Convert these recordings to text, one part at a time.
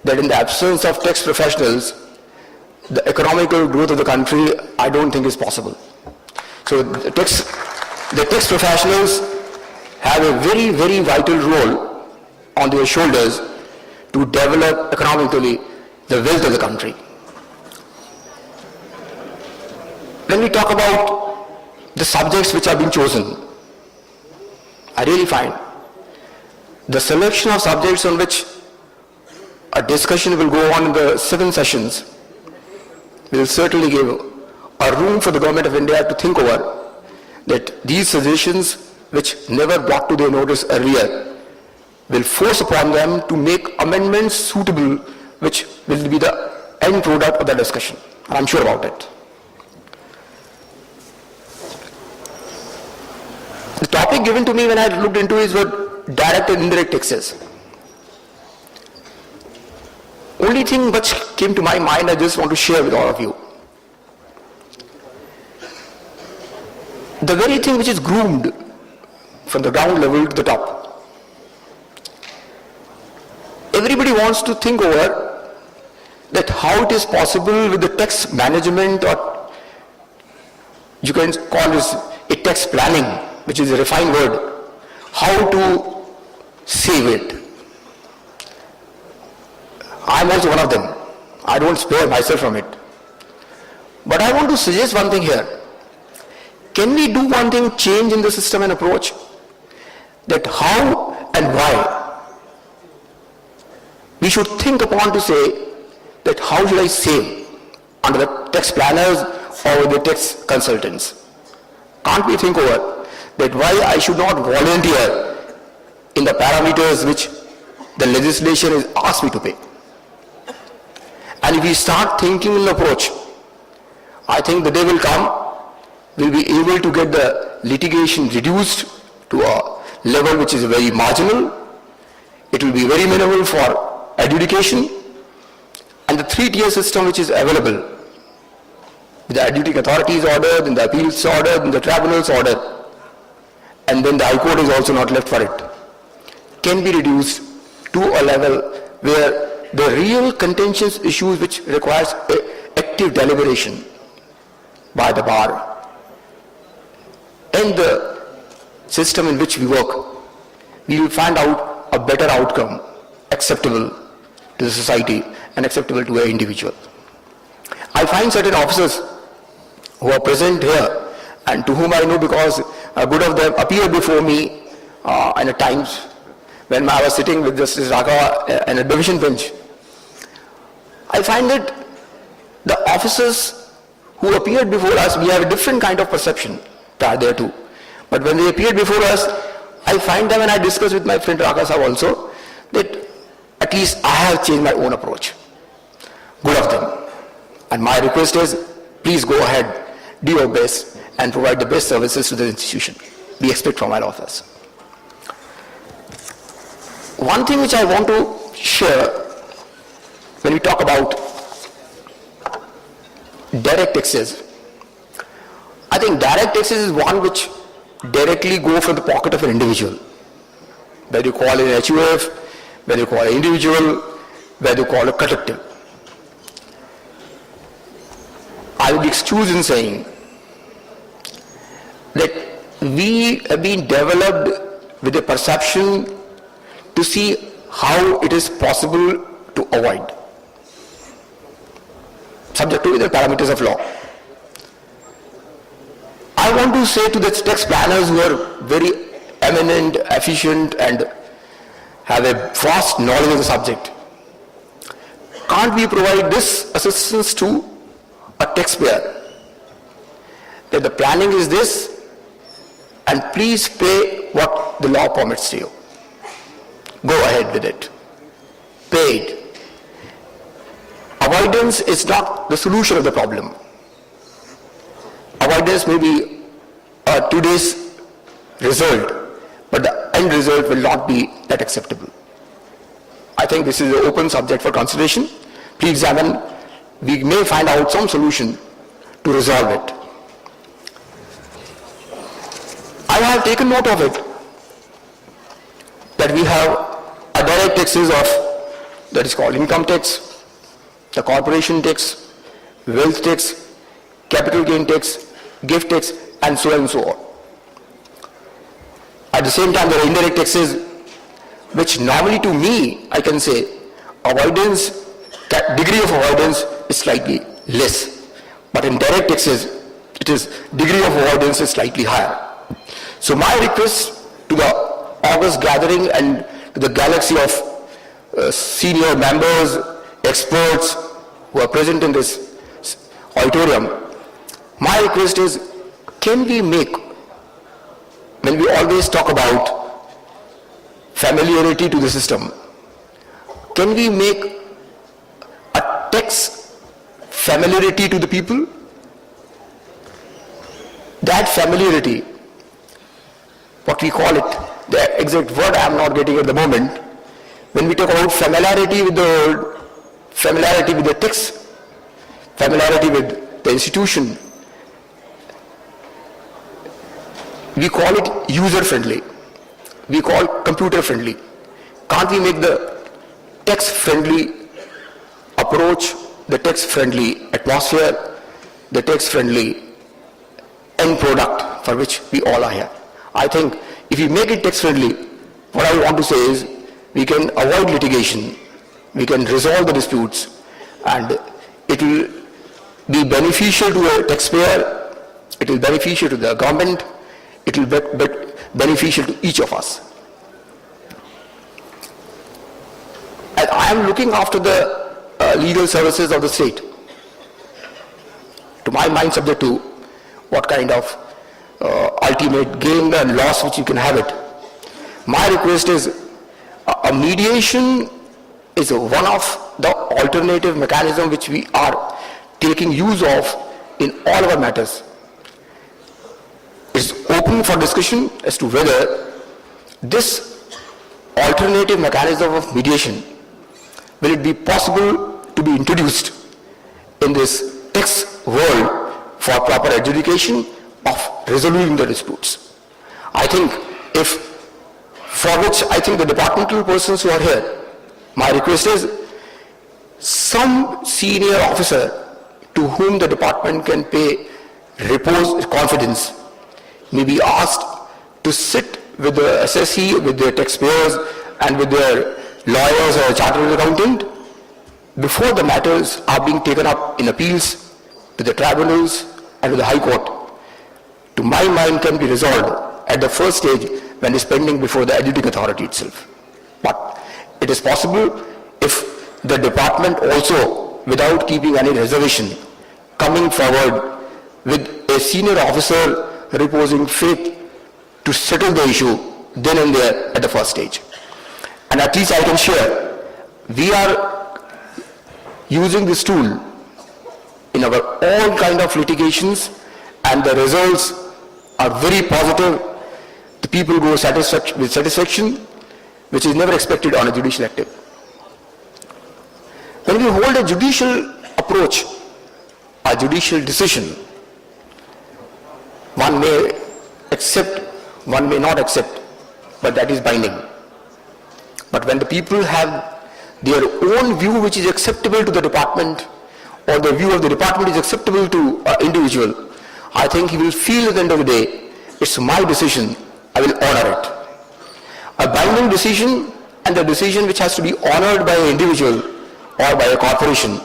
that in the absence of tax professionals, the economical growth of the country, I don't think is possible. So the tax professionals have a very, very vital role on their shoulders to develop economically the wealth of the country. When we talk about the subjects which have been chosen, I really find the selection of subjects on which a discussion will go on in the 7 sessions will certainly give a room for the Government of India to think over that these suggestions which never brought to their notice earlier will force upon them to make amendments suitable which will be the end product of the discussion. I'm sure about it. The topic given to me when I looked into is what direct and indirect taxes. Only thing which came to my mind I just want to share with all of you. The very thing which is groomed from the ground level to the top. Everybody wants to think over that how it is possible with the tax management, or you can call this a tax planning, which is a refined word, how to save it. I'm also one of them. I don't spare myself from it. But I want to suggest one thing here. Can we do one thing, change in the system and approach? That how and why we should think upon to say that how should I save under the tax planners or the tax consultants? Can't we think over that why I should not volunteer in the parameters which the legislation has asked me to pay? And if we start thinking in the approach, I think the day will come, we'll be able to get the litigation reduced to a level which is very marginal. It will be very minimal for adjudication, and the 3-tier system which is available, the adjudicating authority is ordered, then the appeals ordered, then the tribunals ordered, and then the High Court is also not left for it, can be reduced to a level where the real contentious issues which requires active deliberation by the bar and the system in which we work, we will find out a better outcome acceptable to the society and acceptable to an individual. I find certain officers who are present here and to whom I know because a good of them appeared before me and at times when I was sitting with Justice Raghav in a division bench. I find that the officers who appeared before us, we have a different kind of perception prior thereto. But when they appeared before us, I find them, and I discussed with my friend Raghav Sahab also, that at least I have changed my own approach. Good of them. And my request is, please go ahead, do your best, and provide the best services to the institution we expect from our office. One thing which I want to share when we talk about direct taxes, I think direct taxes is one which directly go from the pocket of an individual. Whether you call it an HUF, whether you call it an individual, whether you call it a collective. I would excuse in saying that we have been developed with a perception to see how it is possible to avoid, subject to the parameters of law. I want to say to the tax planners who are very eminent, efficient, and have a vast knowledge of the subject, can't we provide this assistance to a taxpayer? That the planning is this, and please pay what the law permits to you. Go ahead with it. Pay it. Avoidance is not the solution of the problem. Avoidance may be today's result, but the end result will not be that acceptable. I think this is an open subject for consideration. Please examine. We may find out some solution to resolve it. I have taken note of it, that we have a direct taxes of that is called income tax, the corporation tax, wealth tax, capital gain tax, gift tax, and so on and so on. At the same time, there are indirect taxes, which normally to me, I can say, avoidance, degree of avoidance is slightly less. But in direct taxes, it is degree of avoidance is slightly higher. So my request to the August gathering and to the galaxy of senior members, experts who are present in this auditorium, my request is, can we make, when we always talk about familiarity to the system, can we make a tax familiarity to the people? That familiarity, what we call it, the exact word I am not getting at the moment, when we talk about familiarity with the text, familiarity with the institution, we call it user-friendly, we call computer-friendly. Can't we make the text-friendly approach, the text-friendly atmosphere, the text-friendly end product for which we all are here? I think if we make it text-friendly, what I want to say is we can avoid litigation, we can resolve the disputes, and it will be beneficial to the taxpayer, it will be beneficial to the government, it will be beneficial to each of us. And I am looking after the legal services of the state. To my mind, subject to what kind of ultimate gain and loss which you can have it. My request is a mediation is one of the alternative mechanism which we are taking use of in all our matters. It's open for discussion as to whether this alternative mechanism of mediation, will it be possible to be introduced in this tax world for proper adjudication of resolving the disputes. I think for which I think the departmental persons who are here, my request is some senior officer to whom the department can pay repose confidence may be asked to sit with the assessee, with their taxpayers and with their lawyers or chartered accountant before the matters are being taken up in appeals to the tribunals and to the High Court. To my mind can be resolved at the first stage when it's pending before the adjudicating authority itself. But it is possible if the department also, without keeping any reservation, coming forward with a senior officer reposing faith to settle the issue then and there at the first stage. And at least I can share, we are using this tool in our all kind of litigations and the results are very positive. The people go with satisfaction, which is never expected on a judicial active. When we hold a judicial approach, a judicial decision, one may accept, one may not accept, but that is binding. But when the people have their own view which is acceptable to the department, or the view of the department is acceptable to an individual, I think he will feel at the end of the day, it's my decision, I will honor it. A binding decision and the decision which has to be honored by an individual or by a corporation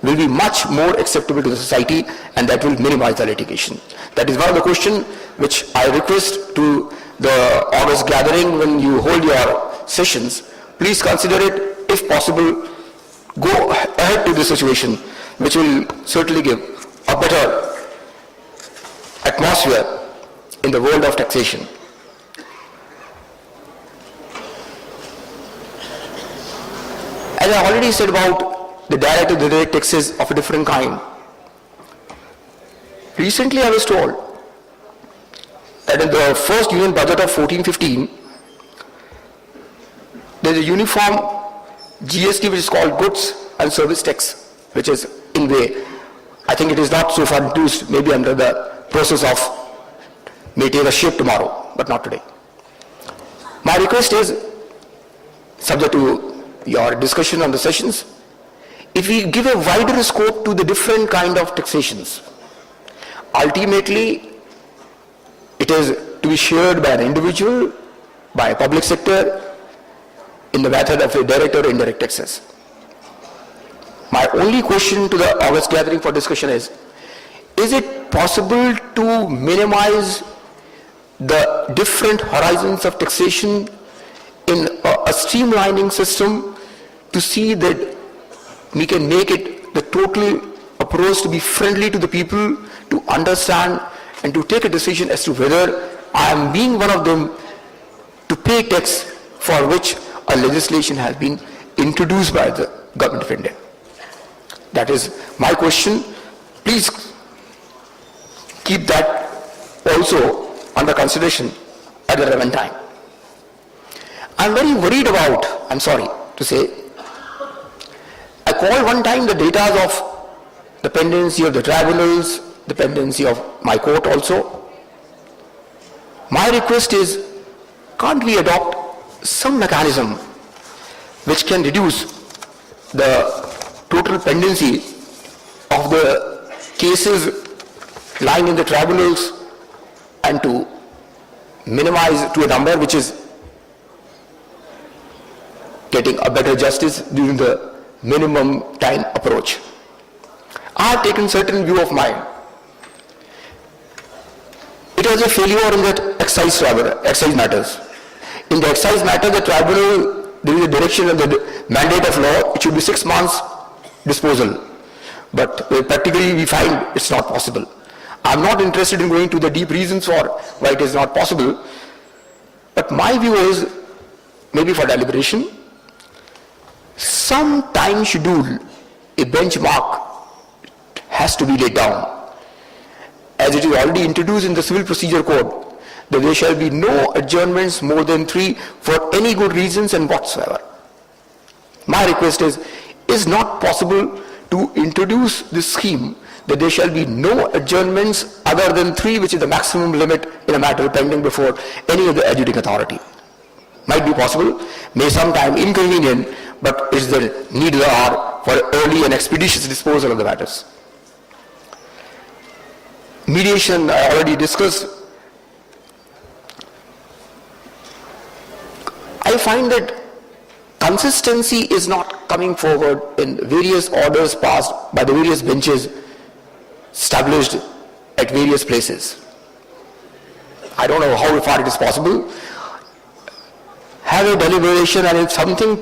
will be much more acceptable to the society, and that will minimize the litigation. That is one of the questions which I request to the August gathering when you hold your sessions. Please consider it, if possible, go ahead to this situation, which will certainly give a better atmosphere in the world of taxation. As I already said about the direct and indirect taxes of a different kind, recently I was told that in the first union budget of 14-15, there is a uniform GST which is called goods and service tax, which is in way. I think it is not so far introduced, maybe under the process of may take a shape tomorrow, but not today. My request is, subject to your discussion on the sessions, if we give a wider scope to the different kind of taxations, ultimately it is to be shared by an individual, by a public sector, in the method of a direct or indirect taxes. My only question to the August gathering for discussion is it possible to minimize the different horizons of taxation in a streamlining system to see that we can make it the total approach to be friendly to the people, to understand and to take a decision as to whether I am being one of them to pay tax for which a legislation has been introduced by the government of India. That is my question. Please keep that also under consideration at the relevant time. I'm very worried about, I'm sorry to say, I called one time the data of the pendency of the tribunals, the pendency of my court also. My request is, can't we adopt some mechanism which can reduce the total pendency of the cases lying in the tribunals and to minimize to a number which is getting a better justice during the minimum time approach. I have taken certain view of mine. It was a failure in that excise matters. In the excise matter, the tribunal, there is a direction and the mandate of law, it should be 6 months disposal. But practically we find it's not possible. I'm not interested in going to the deep reasons for why it is not possible. But my view is, maybe for deliberation, some time schedule, a benchmark has to be laid down. As it is already introduced in the Civil Procedure Code, that there shall be no adjournments more than 3 for any good reasons and whatsoever. My request is not possible to introduce this scheme that there shall be no adjournments other than 3, which is the maximum limit in a matter pending before any of the adjudicating authority. Might be possible, may sometime inconvenient, but is the need of the hour for early and expeditious disposal of the matters. Mediation, I already discussed. I find that consistency is not coming forward in various orders passed by the various benches established at various places. I don't know how far it is possible. Have a deliberation, and if something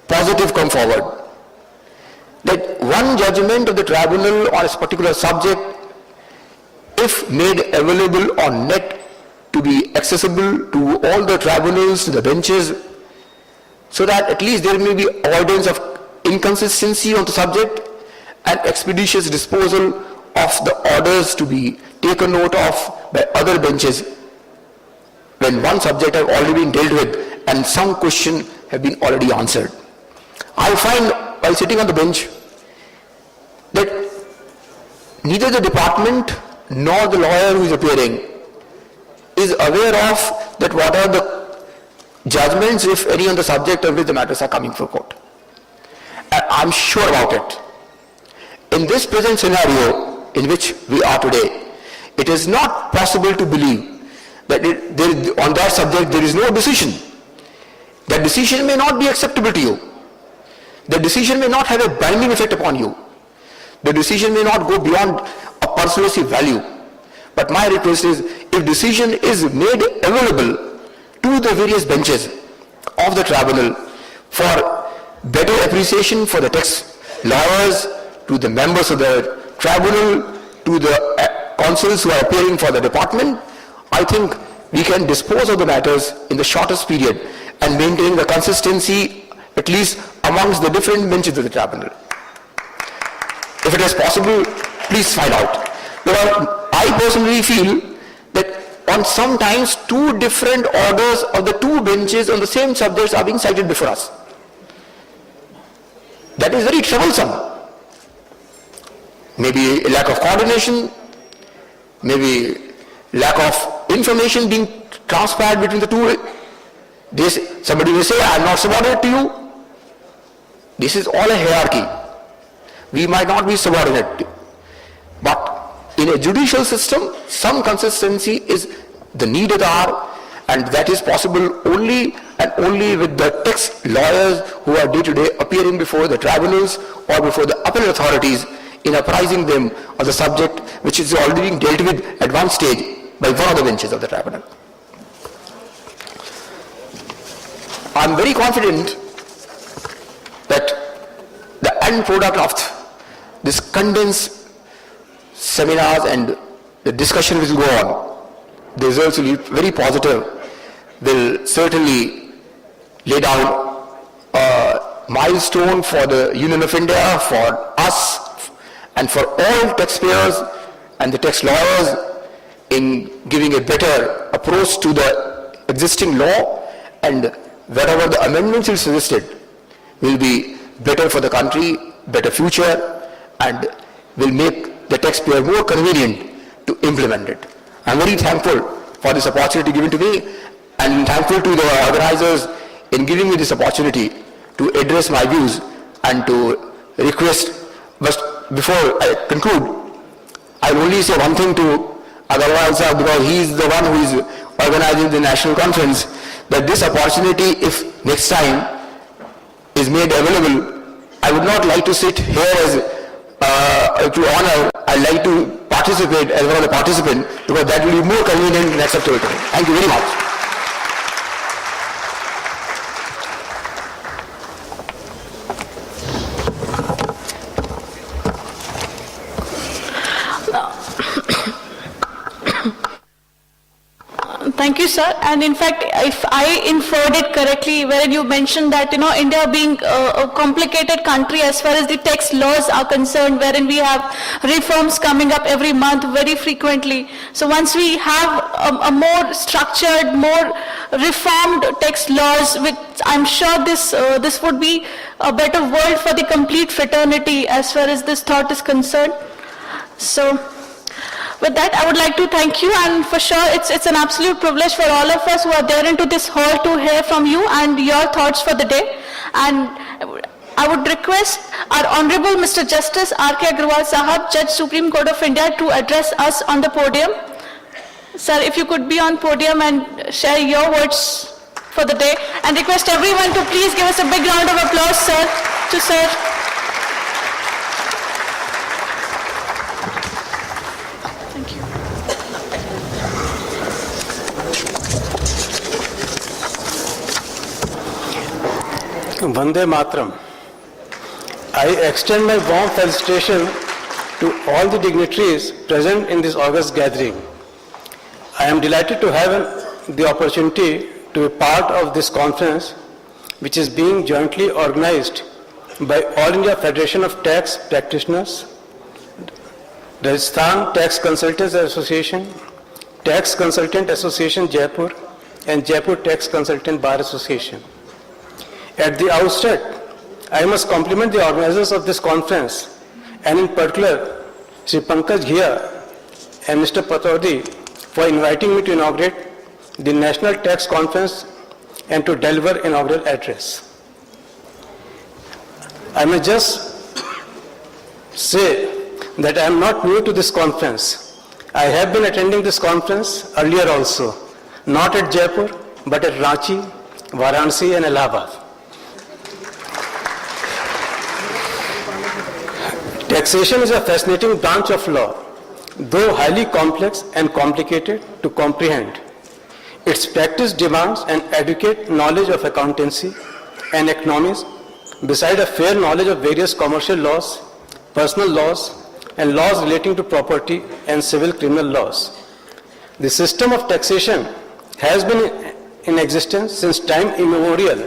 positive come forward, that one judgment of the tribunal on a particular subject, if made available on net to be accessible to all the tribunals, to the benches, so that at least there may be avoidance of inconsistency on the subject and expeditious disposal of the orders to be taken note of by other benches when one subject has already been dealt with and some question have been already answered. I find while sitting on the bench that neither the department nor the lawyer who is appearing is aware of that what are the judgments, if any, on the subject of which the matters are coming for court. And I'm sure about it. In this present scenario in which we are today, it is not possible to believe that on that subject there is no decision. That decision may not be acceptable to you. The decision may not have a binding effect upon you. The decision may not go beyond a persuasive value. But my request is, if decision is made available to the various benches of the tribunal for better appreciation for the tax lawyers, to the members of the tribunal, to the counsels who are appearing for the department, I think we can dispose of the matters in the shortest period and maintain the consistency at least amongst the different benches of the tribunal. If it is possible, please find out. I personally feel that on sometimes 2 different orders of the 2 benches on the same subjects are being cited before us. That is very troublesome. Maybe a lack of coordination, maybe lack of information being transpired between the 2. Somebody may say, I am not subordinate to you. This is all a hierarchy. We might not be subordinate, but in a judicial system, some consistency is the needed hour, and that is possible only and only with the tax lawyers who are day to day appearing before the tribunals or before the appellate authorities in apprising them of the subject which is already being dealt with at one stage by one of the benches of the tribunal. I am very confident that the end product of this condensed seminars and the discussion will go on. The results will be very positive, will certainly lay down a milestone for the Union of India, for us, and for all taxpayers and the tax lawyers in giving a better approach to the existing law, and wherever the amendments are suggested will be better for the country, better future, and will make the taxpayer more convenient to implement it. I am very thankful for this opportunity given to me, and thankful to the organizers in giving me this opportunity to address my views and to request. But before I conclude, I will only say one thing to Agarwal sir, because he is the one who is organizing the national conference, that this opportunity, if next time is made available, I would not like to sit here as to honor. I like to participate as one of the participants, because that will be more convenient and acceptable to me. Thank you very much. Thank you, sir. And in fact, if I inferred it correctly, wherein you mentioned that, India being a complicated country as far as the tax laws are concerned, wherein we have reforms coming up every month very frequently. So once we have a more structured, more reformed tax laws, which I'm sure this would be a better world for the complete fraternity as far as this thought is concerned. So, with that, I would like to thank you, and for sure it's an absolute privilege for all of us who are there into this hall to hear from you and your thoughts for the day. And I would request our Honorable Mr. Justice R.K. Agarwal Sahab, Judge Supreme Court of India, to address us on the podium. Sir, if you could be on podium and share your words for the day, and request everyone to please give us a big round of applause, sir, to sir. Vande Mataram. I extend my warm felicitation to all the dignitaries present in this august gathering. I am delighted to have the opportunity to be part of this conference, which is being jointly organized by All India Federation of Tax Practitioners, Rajasthan Tax Consultants Association, Tax Consultant Association Jaipur, and Jaipur Tax Consultant Bar Association. At the outset, I must compliment the organizers of this conference, and in particular, Sri Pankaj Ghia and Mr. Pataudi, for inviting me to inaugurate the National Tax Conference and to deliver inaugural address. I may just say that I am not new to this conference. I have been attending this conference earlier also, not at Jaipur, but at Ranchi, Varanasi, and Allahabad. Taxation is a fascinating branch of law, though highly complex and complicated to comprehend. Its practice demands an adequate knowledge of accountancy and economics, beside a fair knowledge of various commercial laws, personal laws, and laws relating to property and civil criminal laws. The system of taxation has been in existence since time immemorial,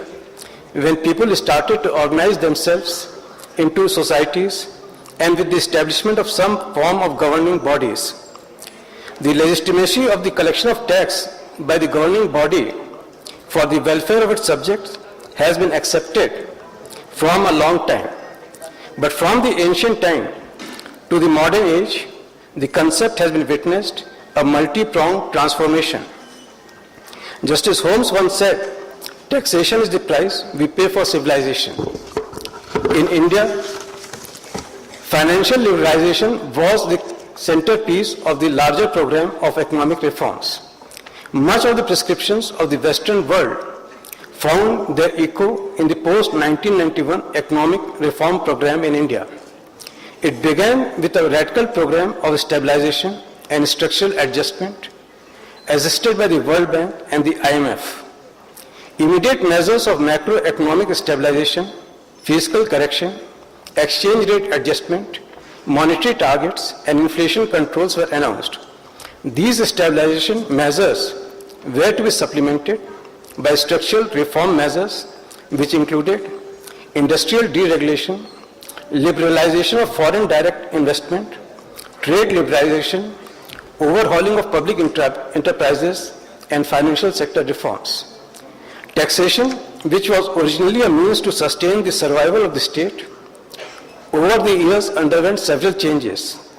when people started to organize themselves into societies and with the establishment of some form of governing bodies. The legitimacy of the collection of tax by the governing body for the welfare of its subjects has been accepted from a long time. But from the ancient time to the modern age, the concept has been witnessed a multi-pronged transformation. Justice Holmes once said, "Taxation is the price we pay for civilization." In India, financial liberalization was the centerpiece of the larger program of economic reforms. Much of the prescriptions of the Western world found their echo in the post-1991 economic reform program in India. It began with a radical program of stabilization and structural adjustment assisted by the World Bank and the IMF. Immediate measures of macroeconomic stabilization, fiscal correction, exchange rate adjustment, monetary targets, and inflation controls were announced. These stabilization measures were to be supplemented by structural reform measures which included industrial deregulation, liberalization of foreign direct investment, trade liberalization, overhauling of public enterprises, and financial sector reforms. Taxation, which was originally a means to sustain the survival of the state, over the years underwent several changes,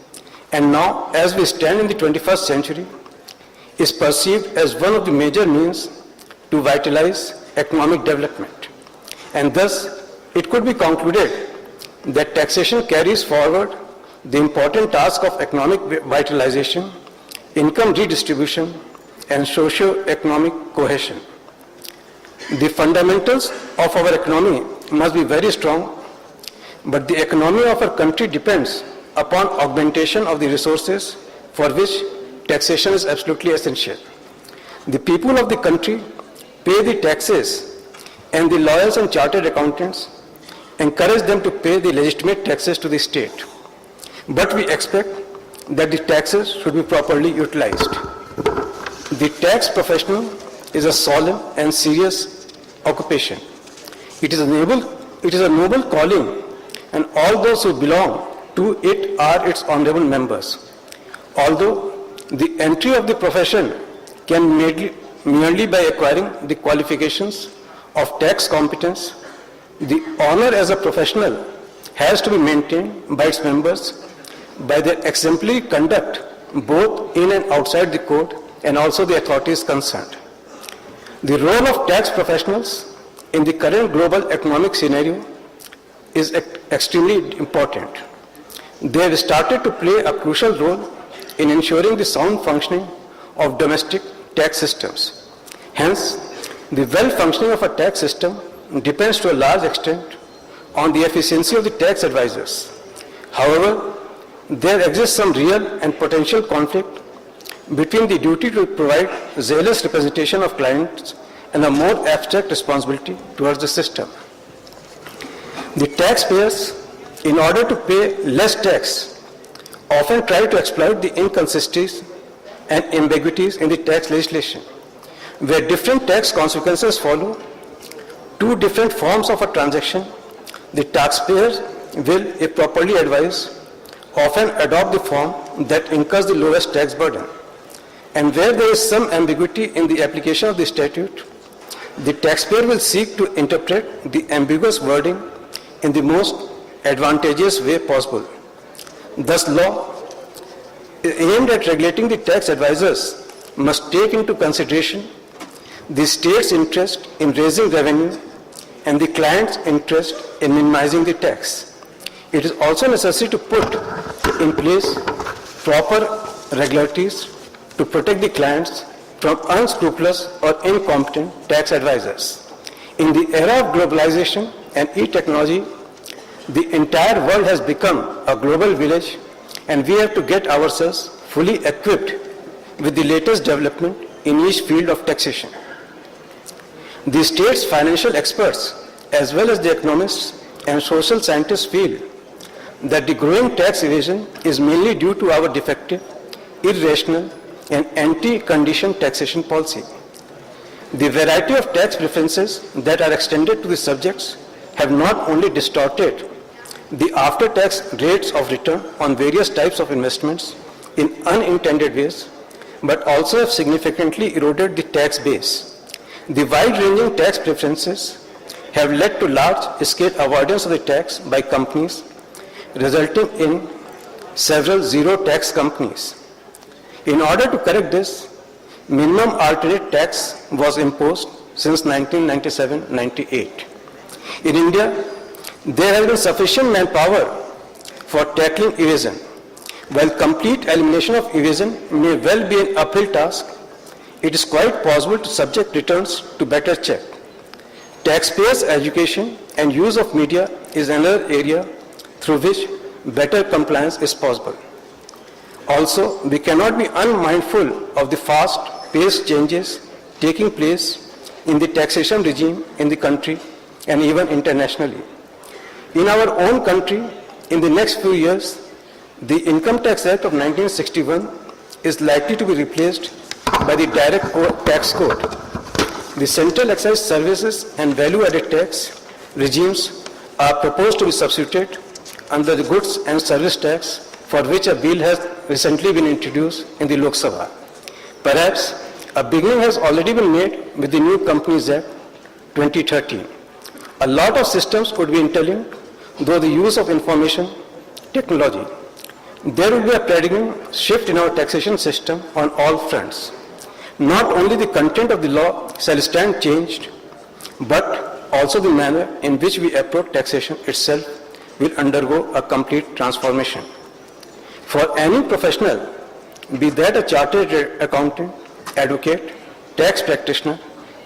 and now, as we stand in the 21st century, is perceived as one of the major means to vitalize economic development. And thus, it could be concluded that taxation carries forward the important task of economic vitalization, income redistribution, and socio-economic cohesion. The fundamentals of our economy must be very strong, but the economy of our country depends upon augmentation of the resources for which taxation is absolutely essential. The people of the country pay the taxes, and the lawyers and chartered accountants encourage them to pay the legitimate taxes to the state. But we expect that the taxes should be properly utilized. The tax professional is a solemn and serious occupation. It is a noble calling, and all those who belong to it are its honorable members. Although the entry of the profession can merely by acquiring the qualifications of tax competence, the honor as a professional has to be maintained by its members by their exemplary conduct both in and outside the court and also the authorities concerned. The role of tax professionals in the current global economic scenario is extremely important. They have started to play a crucial role in ensuring the sound functioning of domestic tax systems. Hence, the well-functioning of a tax system depends to a large extent on the efficiency of the tax advisors. However, there exists some real and potential conflict between the duty to provide zealous representation of clients and a more abstract responsibility towards the system. The taxpayers, in order to pay less tax, often try to exploit the inconsistencies and ambiguities in the tax legislation. Where different tax consequences follow two different forms of a transaction, the taxpayers will, if properly advised, often adopt the form that incurs the lowest tax burden. And where there is some ambiguity in the application of the statute, the taxpayer will seek to interpret the ambiguous wording in the most advantageous way possible. Thus, law aimed at regulating the tax advisors must take into consideration the state's interest in raising revenue and the client's interest in minimizing the tax. It is also necessary to put in place proper regularities to protect the clients from unscrupulous or incompetent tax advisors. In the era of globalization and e-technology, the entire world has become a global village, and we have to get ourselves fully equipped with the latest development in each field of taxation. The state's financial experts, as well as the economists and social scientists, feel that the growing tax evasion is mainly due to our defective, irrational, and anti-conditioned taxation policy. The variety of tax preferences that are extended to the subjects have not only distorted the after-tax rates of return on various types of investments in unintended ways, but also have significantly eroded the tax base. The wide-ranging tax preferences have led to large-scale avoidance of the tax by companies, resulting in several zero-tax companies. In order to correct this, minimum alternate tax was imposed since 1997-98. In India, There has been sufficient manpower for tackling evasion. While complete elimination of evasion may well be an uphill task, it is quite possible to subject returns to better check. Taxpayers' education and use of media is another area through which better compliance is possible. Also, we cannot be unmindful of the fast-paced changes taking place in the taxation regime in the country and even internationally. In our own country, in the next few years, the Income Tax Act of 1961 is likely to be replaced by the Direct Tax Code. The Central Excise Services and Value-Added Tax regimes are proposed to be substituted under the Goods and Service Tax, for which a bill has recently been introduced in the Lok Sabha. Perhaps a beginning has already been made with the new Companies Act 2013. A lot of systems could be interlinked through the use of information technology. There will be a paradigm shift in our taxation system on all fronts. Not only the content of the law shall stand changed, but also the manner in which we approach taxation itself will undergo a complete transformation. For any professional, be that a chartered accountant, advocate, tax practitioner,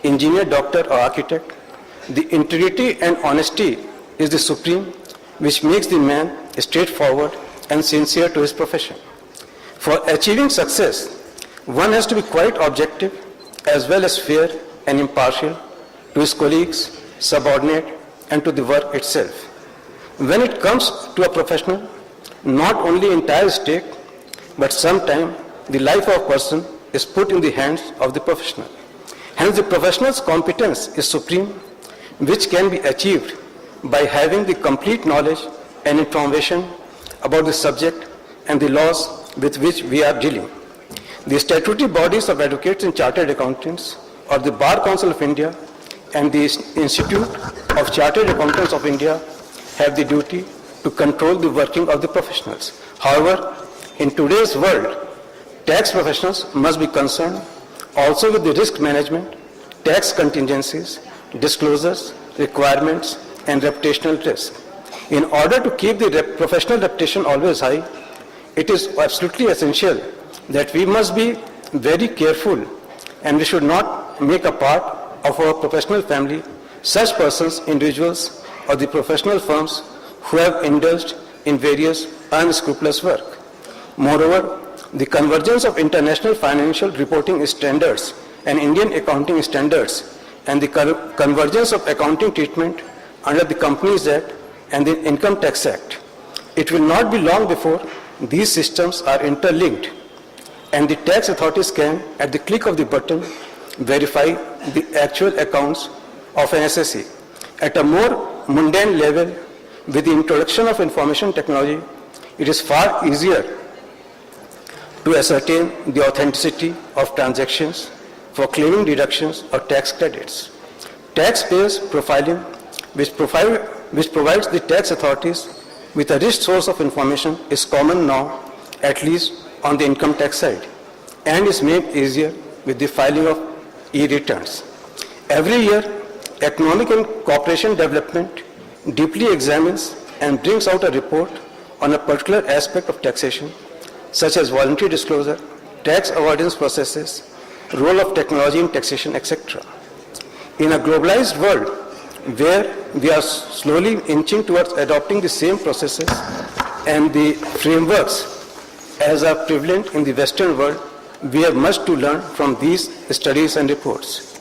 engineer, doctor or architect, the integrity and honesty is the supreme, which makes the man straightforward and sincere to his profession. For achieving success, one has to be quite objective as well as fair and impartial to his colleagues, subordinate, and to the work itself. When it comes to a professional, not only entire stake, but sometimes the life of a person is put in the hands of the professional. Hence, the professional's competence is supreme, which can be achieved by having the complete knowledge and information about the subject and the laws with which we are dealing. The statutory bodies of advocates and chartered accountants, or the Bar Council of India and the Institute of Chartered Accountants of India, have the duty to control the working of the professionals. However, in today's world, tax professionals must be concerned also with the risk management, tax contingencies, disclosures, requirements, and reputational risk. In order to keep the professional reputation always high, it is absolutely essential that we must be very careful, and we should not make a part of our professional family such persons, individuals, or the professional firms who have indulged in various unscrupulous work. Moreover, the convergence of international financial reporting standards and Indian accounting standards, and the convergence of accounting treatment under the Companies Act and the Income Tax Act. It will not be long before these systems are interlinked, and the tax authorities can, at the click of the button, verify the actual accounts of an SSE. At a more mundane level, with the introduction of information technology, it is far easier to ascertain the authenticity of transactions for claiming deductions or tax credits. Taxpayers profiling, which provides the tax authorities with a rich source of information, is common now, at least on the income tax side, and is made easier with the filing of e-returns. Every year, Economic and Cooperation Development deeply examines and brings out a report on a particular aspect of taxation, such as voluntary disclosure, tax avoidance processes, role of technology in taxation, etc. In a globalized world, where we are slowly inching towards adopting the same processes and the frameworks as are prevalent in the Western world, we have much to learn from these studies and reports.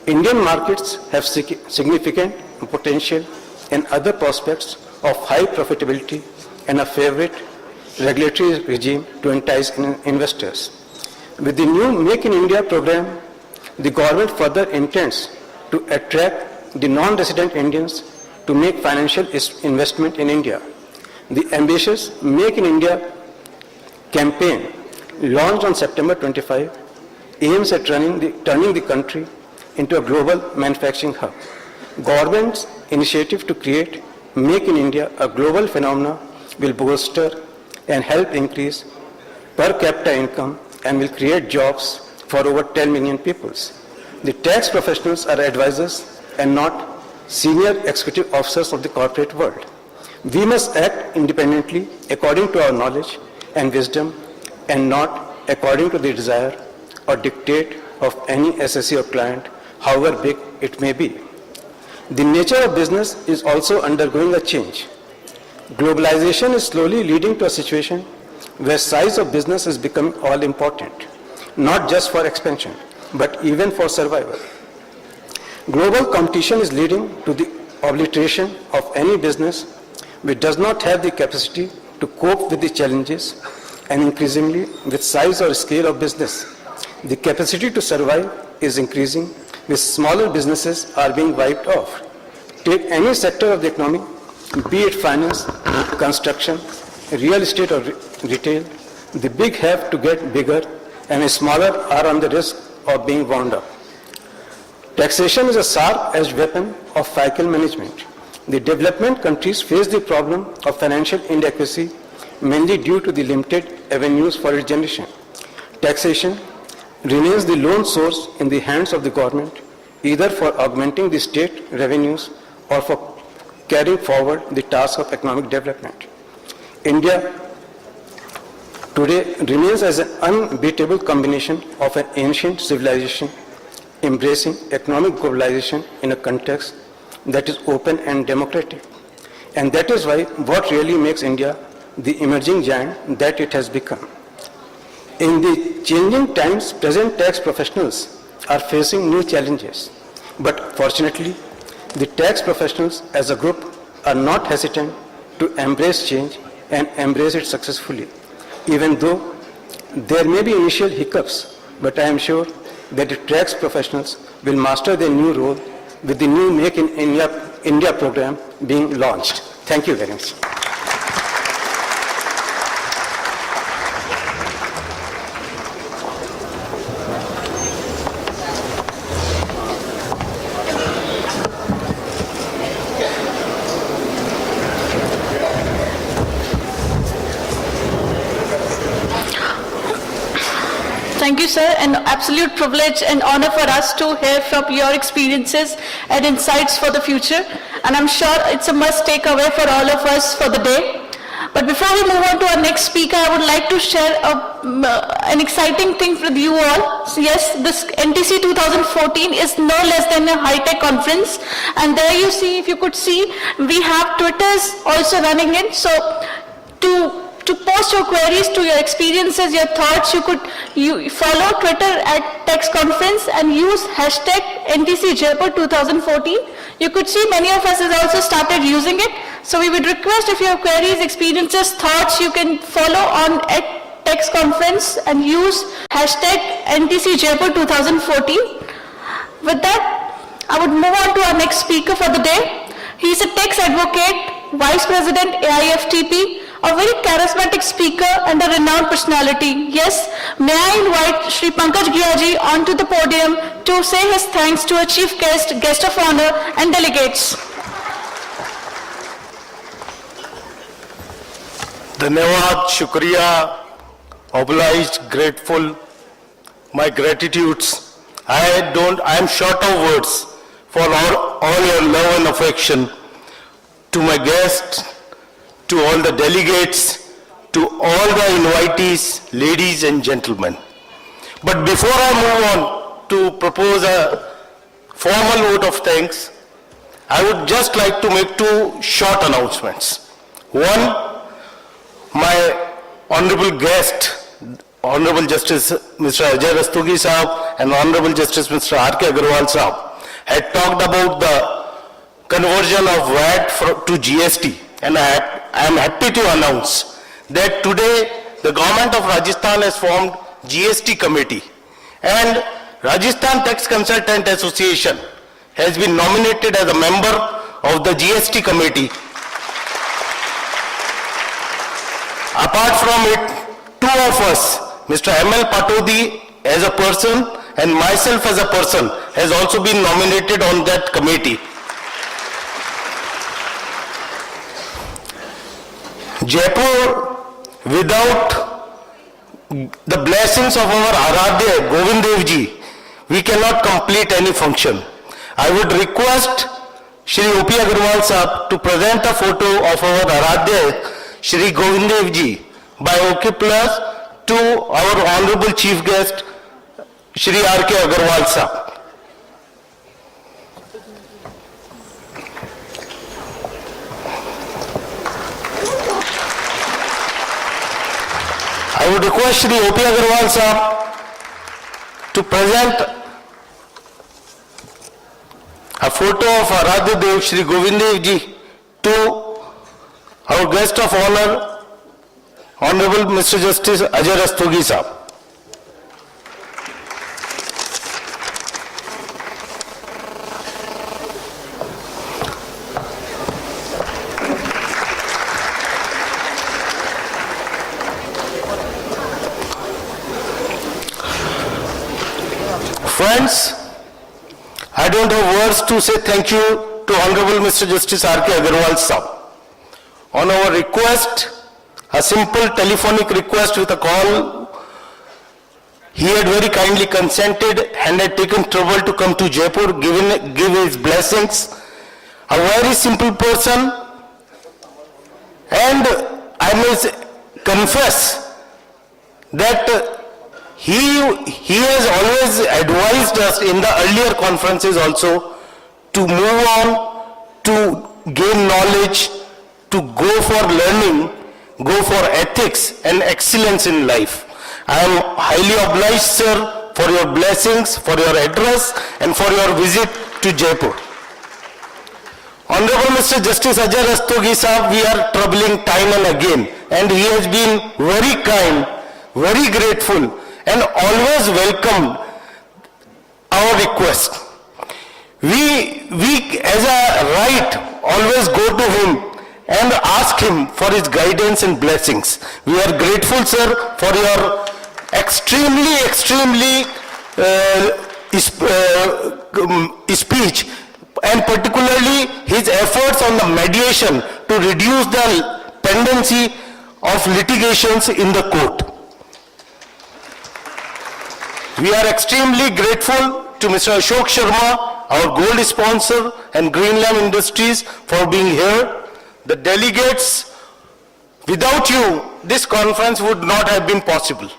Indian markets have significant potential and other prospects of high profitability and a favorite regulatory regime to entice investors. With the new Make in India program, the government further intends to attract the non-resident Indians to make financial investment in India. The ambitious Make in India campaign, launched on September 25, aims at turning the country into a global manufacturing hub. Government's initiative to create Make in India a global phenomenon will bolster and help increase per capita income and will create jobs for over 10 million people. The tax professionals are advisors and not senior executive officers of the corporate world. We must act independently according to our knowledge and wisdom and not according to the desire or dictate of any SSE or client, however big it may be. The nature of business is also undergoing a change. Globalization is slowly leading to a situation where size of business is becoming all important, not just for expansion, but even for survival. Global competition is leading to the obliteration of any business which does not have the capacity to cope with the challenges, and increasingly with size or scale of business, the capacity to survive is increasing, with smaller businesses are being wiped off. Take any sector of the economy, be it finance, construction, real estate or retail, the big have to get bigger and the smaller are on the risk of being wound up. Taxation is a sharp-edged weapon of fiscal management. The development countries face the problem of financial inadequacy mainly due to the limited avenues for its generation. Taxation remains the lone source in the hands of the government, either for augmenting the state revenues or for carrying forward the task of economic development. India today remains as an unbeatable combination of an ancient civilization embracing economic globalization in a context that is open and democratic. And that is why what really makes India the emerging giant that it has become. In the changing times, present tax professionals are facing new challenges. But fortunately, the tax professionals as a group are not hesitant to embrace change and embrace it successfully. Even though there may be initial hiccups, but I am sure that the tax professionals will master their new role with the new Make in India program being launched. Thank you very much. Thank you, sir. An absolute privilege and honor for us to hear from your experiences and insights for the future. And I'm sure it's a must take away for all of us for the day. But before we move on to our next speaker, I would like to share an exciting thing with you all. So yes, this NTC 2014 is no less than a high-tech conference. And there you see, if you could see, we have Twitters also running it. So to post your queries, to your experiences, your thoughts, you follow Twitter at Text Conference and use hashtag NTC Jaipur 2014. You could see many of us has also started using it. So we would request if you have queries, experiences, thoughts, you can follow on at Text Conference and use hashtag NTC Jaipur 2014. With that, I would move on to our next speaker for the day. He is a tax advocate, Vice President AIFTP, a very charismatic speaker and a renowned personality. Yes, may I invite Shri Pankaj Ghiaji onto the podium to say his thanks to a chief guest of honor and delegates. Dhanyavad, shukriya, obliged, grateful, my gratitudes. I am short of words for all your love and affection to my guests, to all the delegates, to all the invitees, ladies and gentlemen. But before I move on to propose a formal vote of thanks, I would just like to make two short announcements. One, my honorable guest, Honorable Justice Mr. Ajay Rastogi Sahab and Honorable Justice Mr. R.K. Agarwal Sahab had talked about the conversion of VAT to GST, and I am happy to announce that today the government of Rajasthan has formed GST committee, and Rajasthan Tax Consultant Association has been nominated as a member of the GST committee. Apart from it, two of us, Mr. M.L. Patodi as a person and myself as a person, has also been nominated on that committee. Jaipur, without the blessings of our Aradhya Govind Dev Ji, we cannot complete any function. I would request Shri O.P. Agarwal Sahab to present a photo of our Aradhya Shri Govind Dev Ji by OK Plus to our Honorable Chief Guest Shri R.K. Agarwal Sahab. I would request Shri O.P. Agarwal Sahab to present a photo of Aradhya Dev Shri Govind Dev Ji to our guest of honor, Honorable Mr. Justice Ajay Rastogi Sahab. Friends, I don't have words to say thank you to Honorable Mr. Justice R.K. Agarwal Sahab. On our request, a simple telephonic request with a call, he had very kindly consented and had taken trouble to come to Jaipur, give his blessings. A very simple person, and I must confess that he has always advised us in the earlier conferences also to move on, to gain knowledge, to go for learning, go for ethics and excellence in life. I am highly obliged, sir, for your blessings, for your address and for your visit to Jaipur. Honorable Mr. Justice Ajay Rastogi Sahab, we are troubling time and again, and he has been very kind, very grateful, and always welcomed our request. We as a right always go to him and ask him for his guidance and blessings. We are grateful, sir, for your extremely speech, and particularly his efforts on the mediation to reduce the pendency of litigations in the court. We are extremely grateful to Mr. Ashok Sharma, our gold sponsor, and Greenland Industries for being here. The delegates, without you, this conference would not have been possible.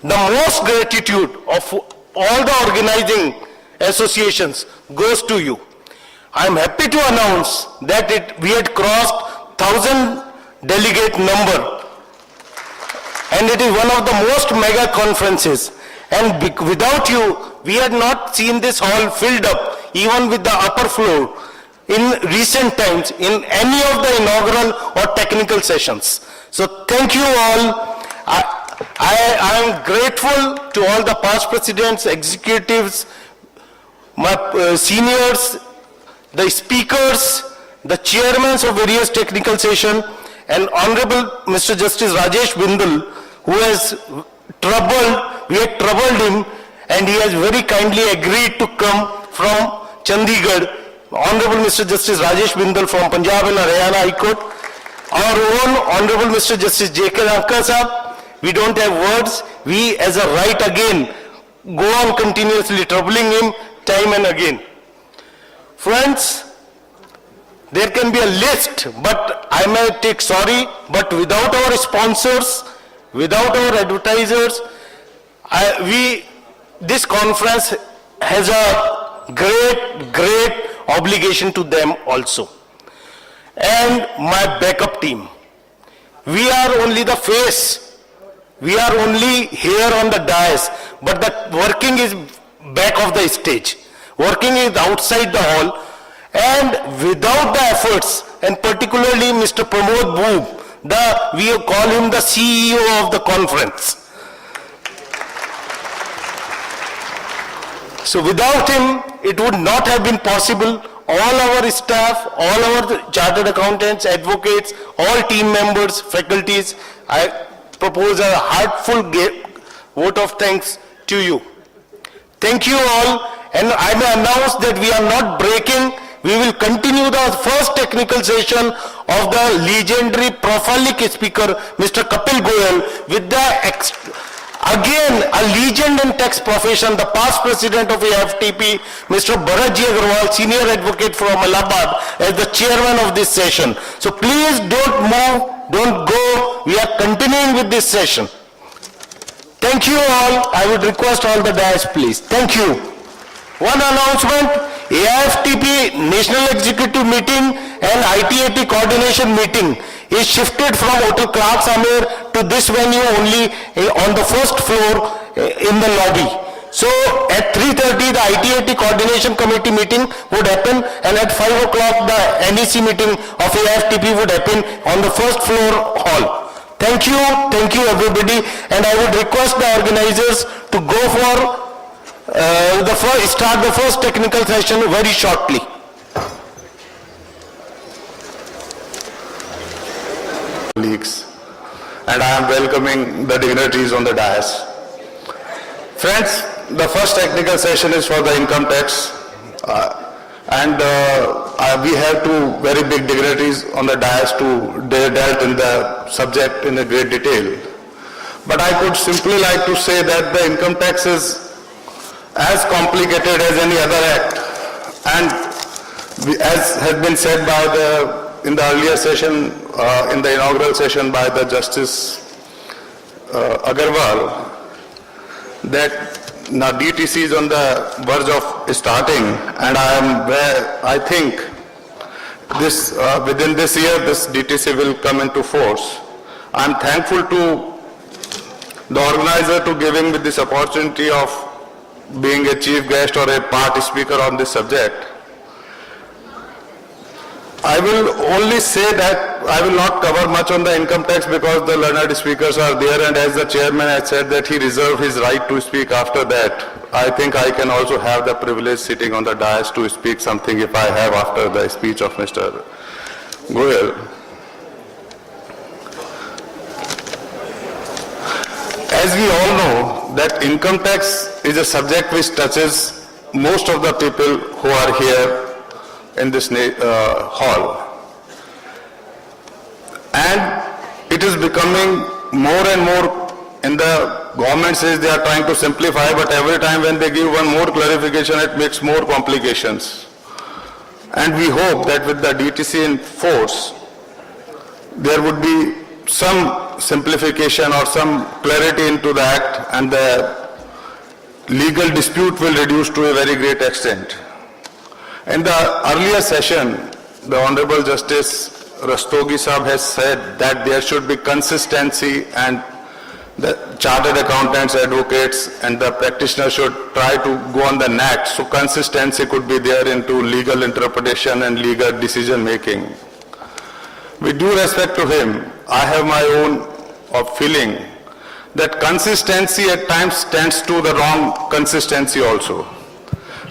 The most gratitude of all the organizing associations goes to you. I am happy to announce that we had crossed 1,000 delegate number, and it is one of the most mega conferences. And without you, we had not seen this hall filled up, even with the upper floor, in recent times, in any of the inaugural or technical sessions. So thank you all. I am grateful to all the past presidents, executives, my seniors, the speakers, the chairmen of various technical sessions, and Honorable Mr. Justice Rajesh Bindal, who has we had troubled him, and he has very kindly agreed to come from Chandigarh. Honorable Mr. Justice Rajesh Bindal from Punjab and Haryana High Court. Our own Honorable Mr. Justice J.K. Ravkar Sahab, we don't have words. We as a right again go on continuously troubling him time and again. Friends, there can be a list, but I may take sorry, but without our sponsors, without our advertisers, this conference has a great obligation to them also. And my backup team. We are only the face. We are only here on the dais, but the working is back of the stage. Working is outside the hall, and without the efforts, and particularly Mr. Pramod Boob, we call him the CEO of the conference. So without him, it would not have been possible. All our staff, all our chartered accountants, advocates, all team members, faculties, I propose a heartful vote of thanks to you. Thank you all, and I may announce that we are not breaking. We will continue the first technical session of the legendary prophylactic speaker, Mr. Kapil Goyal, with the Again, a legend in tax profession, the past president of AFTP, Mr. Bharatji Agarwal, senior advocate from Allahabad, as the chairman of this session. So please don't move, don't go. We are continuing with this session. Thank you all. I would request all the dais, please. Thank you. One announcement, AIFTP National Executive Meeting and ITAT Coordination Meeting is shifted from Hotel Clarks Amir to this venue only on the first floor in the lobby. So at 3:30 the ITAT Coordination Committee meeting would happen, and at 5 o'clock the NEC meeting of AIFTP would happen on the first floor hall. Thank you everybody, and I would request the organizers to go for start the first technical session very shortly. Colleagues, and I am welcoming the dignitaries on the dais. Friends, the first technical session is for the income tax, we have two very big dignitaries on the dais they dealt in the subject in a great detail. But I could simply like to say that the income tax is as complicated as any other act, and as has been said in the earlier session, in the inaugural session by the Justice Agarwal, that now DTC is on the verge of starting, and I think this within this year this DTC will come into force. I am thankful to the organizer to giving me this opportunity of being a chief guest or a part speaker on this subject. I will only say that I will not cover much on the income tax because the learned speakers are there, and as the chairman has said that he reserved his right to speak after that, I think I can also have the privilege sitting on the dais to speak something if I have after the speech of Mr. Goyal. As we all know that income tax is a subject which touches most of the people who are here in this hall, and it is becoming more and more. In the government says they are trying to simplify, but every time when they give one more clarification it makes more complications, and we hope that with the DTC in force there would be some simplification or some clarity into the act, and the legal dispute will reduce to a very great extent. In the earlier session, the Honorable Justice Rastogi Sahab has said that there should be consistency, and the chartered accountants, advocates and the practitioners should try to go on the net, so consistency could be there into legal interpretation and legal decision making. With due respect to him, I have my own feeling that consistency at times tends to the wrong consistency also.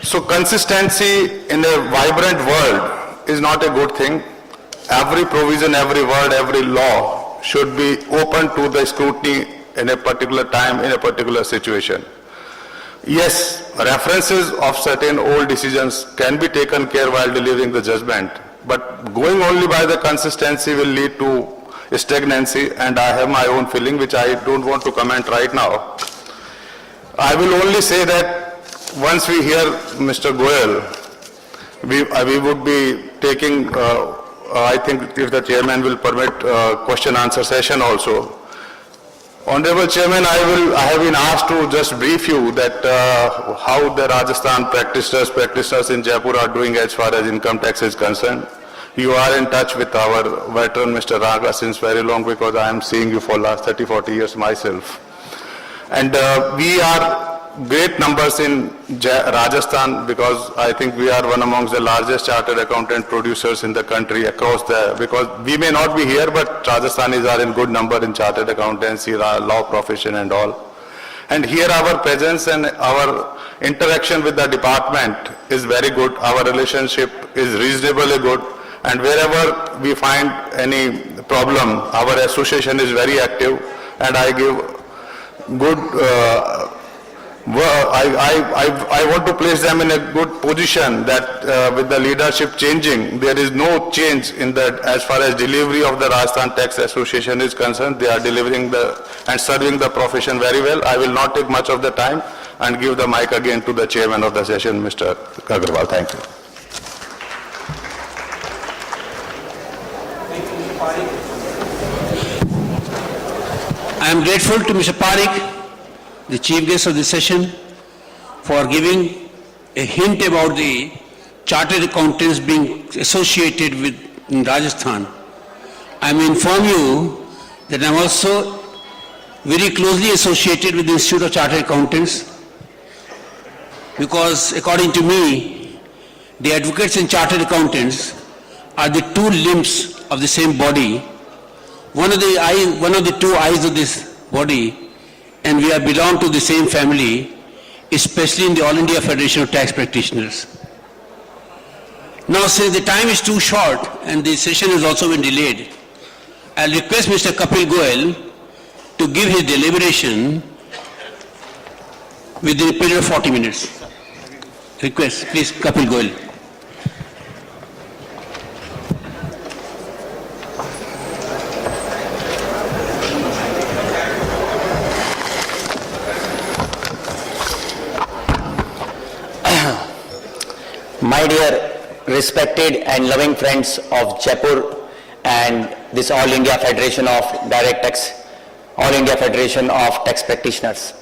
So consistency in a vibrant world is not a good thing. Every provision, every word, every law should be open to the scrutiny in a particular time, in a particular situation. Yes, references of certain old decisions can be taken care while delivering the judgment, but going only by the consistency will lead to stagnancy, and I have my own feeling which I don't want to comment right now. I will only say that once we hear Mr. Goyal, we would be taking, I think if the chairman will permit, question-answer session also. Honorable Chairman, I have been asked to just brief you that how the Rajasthan practitioners in Jaipur are doing as far as income tax is concerned. You are in touch with our veteran Mr. Raga since very long, because I am seeing you for last 30-40 years myself. And we are great numbers in Rajasthan, because I think we are one amongst the largest chartered accountant producers in the country across because we may not be here, but Rajasthanis are in good number in chartered accountancy, law profession and all. And here our presence and our interaction with the department is very good. Our relationship is reasonably good, and wherever we find any problem, our association is very active, and I give good I want to place them in a good position that with the leadership changing, there is no change in that as far as delivery of the Rajasthan Tax Association is concerned. They are delivering and serving the profession very well. I will not take much of the time and give the mic again to the chairman of the session, Mr. Agarwal. Thank you. I am grateful to Mr. Parekh, the chief guest of the session, for giving a hint about the chartered accountants being associated with in Rajasthan. I may inform you that I am also very closely associated with the Institute of Chartered Accountants, because according to me, the advocates and chartered accountants are the two limbs of the same body, one of the two eyes of this body, and we belong to the same family, especially in the All India Federation of Tax Practitioners. Now, since the time is too short and the session has also been delayed, I'll request Mr. Kapil Goel to give his deliberation within a period of 40 minutes. Request, please, Kapil Goel. My dear respected and loving friends of Jaipur and this All India Federation of Direct Tax, All India Federation of Tax Practitioners.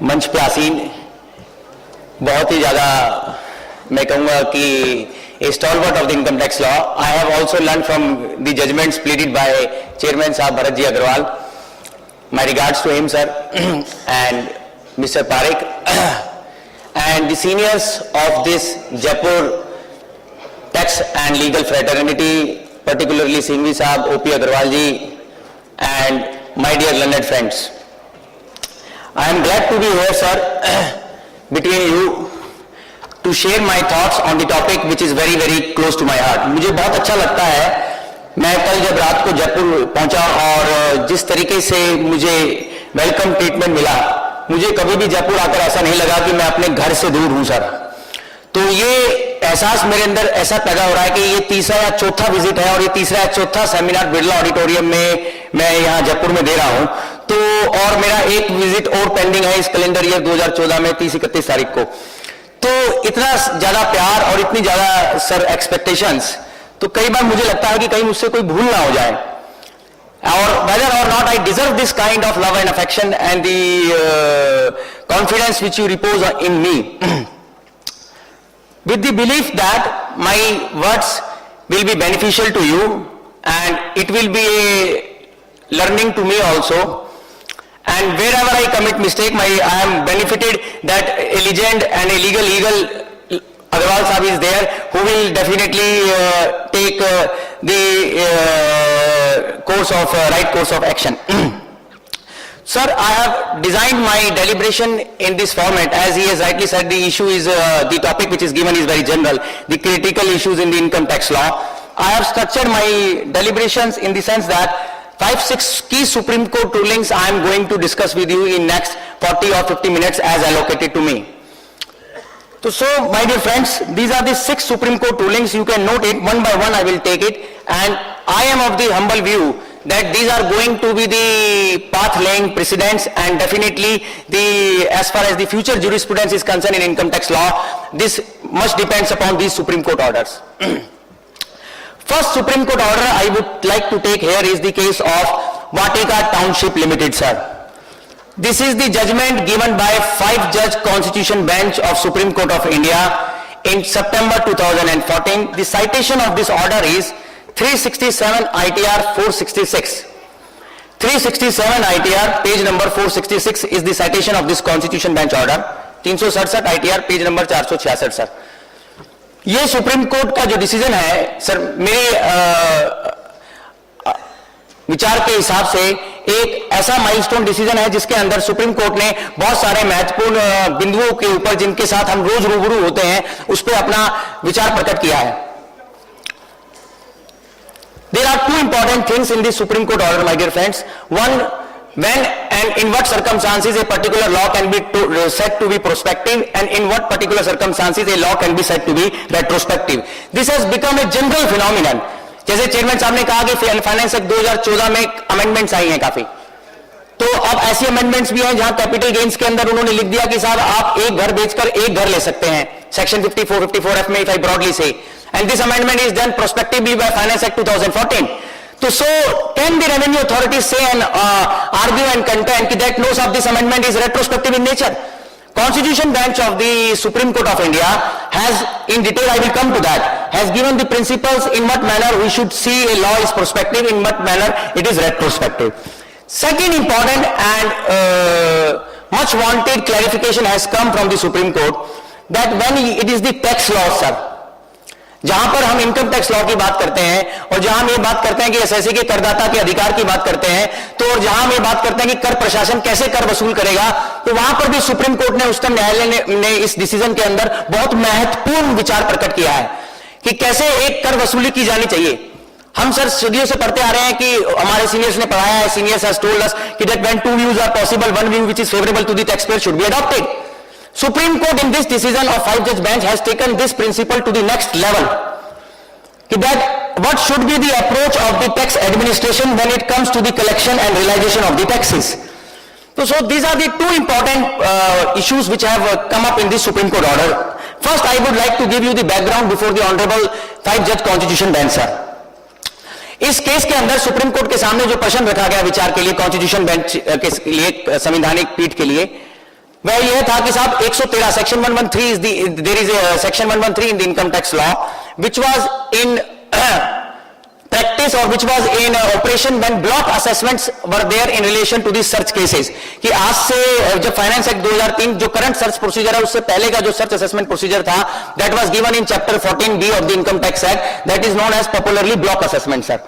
मंच पे आसीन बहुत ही ज़्यादा मैं कहूँगा कि a stalwart of the income tax law. I have also learned from the judgments pleaded by Chairman Sahab Bharat Ji Agarwal. My regards to him, sir, and Mr. Parekh. And the seniors of this Jaipur tax and legal fraternity, particularly Singhvi Sahab, O.P. Agarwal ji, and my dear learned friends. I am glad to be here, sir, between you to share my thoughts on the topic which is very, very close to my heart. मुझे बहुत अच्छा लगता है, मैं कल जब रात को जयपुर पहुंचा और जिस तरीके से मुझे वेलकम ट्रीटमेंट मिला, मुझे कभी भी जयपुर आकर ऐसा नहीं लगा कि मैं अपने घर से दूर हूं सर. तो ये एहसास मेरे अंदर ऐसा पैदा हो रहा है कि ये तीसरा या चौथा विजिट है और ये तीसरा या चौथा सेमिनार बिरला ऑडिटोरियम में मैं यहाँ जयपुर में दे रहा हूं. तो और मेरा एक विजिट और पेंडिंग है इस कैलेंडर ईयर 2014 में 30-31 तारीख को. तो इतना ज्यादा प्यार और इतनी ज्यादा सर एक्सपेक्टेशंस, तो कई बार मुझे लगता है कि कहीं मुझसे कोई भूल ना हो जाए, or whether or not I deserve this kind of love and affection and the confidence which you repose in me. With the belief that my words will be beneficial to you and it will be a learning to me also. And wherever I commit mistake, I am benefited that a legend and a legal eagle Agarwal Sahib is there, who will definitely take the right course of action. Sir, I have designed my deliberation in this format. As he has rightly said, the issue is, the topic which is given is very general, the critical issues in the income tax law. I have structured my deliberations in the sense that 5-6 key Supreme Court rulings I am going to discuss with you in next 40 or 50 minutes as allocated to me. So, my dear friends, these are the 6 Supreme Court rulings. You can note it one by one. I will take it, and I am of the humble view that these are going to be the path-laying precedents, and definitely as far as the future jurisprudence is concerned in income tax law, this much depends upon these Supreme Court orders. First Supreme Court order I would like to take here is the case of Vatika Township Limited, sir. This is the judgment given by 5-judge Constitution Bench of Supreme Court of India in September 2014. The citation of this order is 367 ITR 466. 367 ITR page number 466 is the citation of this Constitution Bench order. 367 ITR page number 466 sir. ये supreme Court का जो decision है sir, मेरे विचार के हिसाब से एक ऐसा माइलस्टोन डिसीजन है जिसके अंदर सुप्रीम कोर्ट ने बहुत सारे महत्वपूर्ण बिंदुओं के ऊपर जिनके साथ हम रोज रूबरू होते हैं उस पर अपना विचार प्रकट किया है. There are two important things in the Supreme Court order, my dear friends. One, when an and in what circumstances a particular law can be said to be prospective and in what particular circumstances a law can be said to be retrospective. This has become a general phenomenon. जैसे chairman साहब ने कहा कि finance act 2014 में amendments आई हैं काफी, तो अब ऐसी अमेंडमेंट्स भी हैं जहां कैपिटल गेन्स के अंदर उन्होंने लिख दिया कि साहब आप एक घर बेचकर एक घर ले सकते हैं, सेक्शन 54F में, if I broadly say, and this amendment is done prospectively by Finance Act 2014. So can the revenue authorities say and argue and contend that no, of this amendment is retrospective in nature? Constitution Bench of the Supreme Court of India has, in detail I will come to that, has given the principles in what manner we should see a law is prospective, in what manner it is retrospective. Second important and much wanted clarification has come from the Supreme Court that when it is the tax law, sir, जहां पर हम income tax law की बात करते हैं और जहां हम ये बात करते हैं कि एसएससी के करदाता के अधिकार की बात करते हैं, तो और जहां हम ये बात करते हैं कि कर प्रशासन कैसे कर वसूल करेगा, तो वहां पर भी सुप्रीम कोर्ट ने, उच्चतम न्यायालय ने इस डिसीजन के अंदर बहुत महत्वपूर्ण विचार प्रकट किया है कि कैसे एक कर वसूली की जानी चाहिए. हम सर सदियों से पढ़ते आ रहे हैं कि हमारे सीनियर्स ने पढ़ाया है, सीनियर्स हैज टोल्ड अस कि that when two views are possible, one view which is favourable to the taxpayer should be adopted. Supreme Court in this decision of 5-judge bench has taken this principle to the next level. That what should be the approach of the tax administration when it comes to the collection and realization of the taxes. So these are the two important issues which have come up in this Supreme Court order. First, I would like to give you the background before the Honorable 5-judge Constitution bench, sir. इस case के अंदर supreme court के सामने जो प्रश्न रखा गया विचार के लिए कॉन्स्टिट्यूशन बेंच के लिए, संवैधानिक पीठ के लिए, वह यह था कि साहब 113 section 113 is there is a section 113 in the income tax law which was in practice or which was in operation when block assessments were there in relation to these search cases. कि आज से जब finance act 2003 जो current search procedure है उससे पहले का जो सर्च असेसमेंट प्रोसीजर था, that was given in chapter 14B of the income tax act, that is known as popularly block assessment, sir.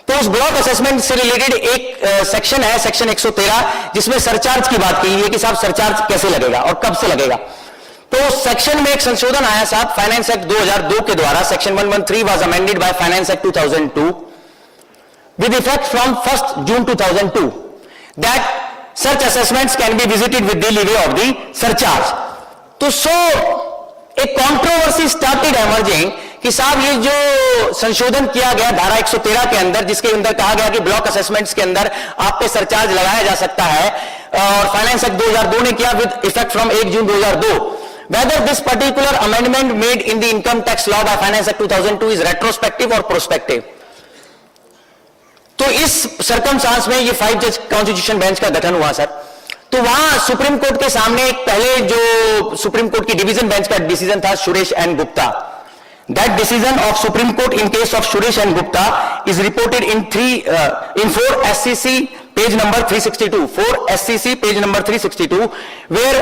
तो उस ब्लॉक असेसमेंट से रिलेटेड एक सेक्शन है, सेक्शन 113, जिसमें सरचार्ज की बात की है कि साहब सरचार्ज कैसे लगेगा और कब से लगेगा. तो सेक्शन में एक संशोधन आया साहब फाइनेंस एक्ट 2002 के द्वारा. Section 113 was amended bye finance act 2002 with effect from 1st June 2002 that search assessments can be visited with the leeway of the surcharge. तो सो एक कंट्रोवर्सी स्टार्टेड एमर्जिंग कि साहब ये जो संशोधन किया गया धारा 113 के अंदर, जिसके अंदर कहा गया कि ब्लॉक असेसमेंट्स के अंदर आप पे सरचार्ज लगाया जा सकता है, और फाइनेंस एक्ट 2002 ने किया with effect from 1 June 2002, whether this particular amendment made in the income tax law by Finance Act 2002 is retrospective or prospective. तो इस सर्कमस्टांस में ये 5-judge कॉन्स्टिट्यूशन बेंच का गठन हुआ सर. तो वहां सुप्रीम कोर्ट के सामने पहले जो सुप्रीम कोर्ट की डिवीजन बेंच का डिसीजन था Suresh and Gupta. That decision of Supreme Court in case of Suresh and Gupta is reported in 4 SCC page number 362. 4 SCC page number 362, where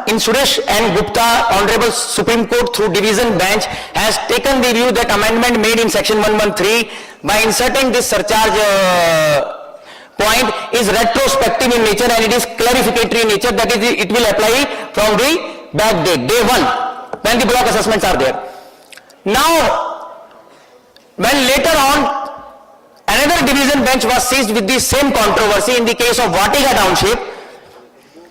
in Suresh and Gupta, Honorable Supreme Court through division bench has taken the view that amendment made in section 113 by inserting this surcharge point is retrospective in nature and it is clarificatory in nature. That is, it will apply from the back date, day 1, when the block assessments are there. Now, when later on another division bench was seized with the same controversy in the case of Vatika Township,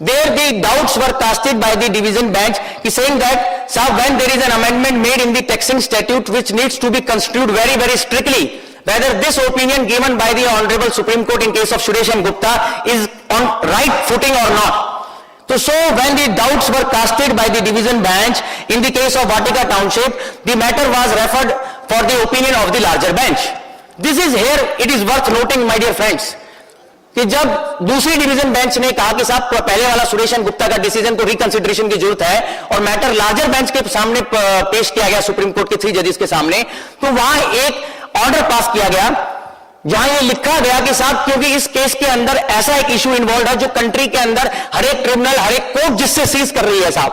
there the doubts were casted by the division bench saying that when there is an amendment made in the taxing statute which needs to be construed very, very strictly, whether this opinion given by the Honorable Supreme Court in case of Suresh and Gupta is on right footing or not. So when the doubts were casted by the division bench in the case of Vatika Township, the matter was referred for the opinion of the larger bench. This is here, it is worth noting, my dear friends, कि जब दूसरी division bench ने कहा कि साहब पहले वाला Suresh and Gupta का डिसीजन को रिकंसिडरेशन की जरूरत है और मैटर लार्जर बेंच के सामने पेश किया गया सुप्रीम कोर्ट के 3 जजेस के सामने, तो वहां एक ऑर्डर पास किया गया जहां ये लिखा गया कि साहब क्योंकि इस केस के अंदर ऐसा एक इशू इन्वॉल्व है जो कंट्री के अंदर हर एक ट्रिब्यूनल, हर एक कोर्ट जिससे सीज कर रही है साहब,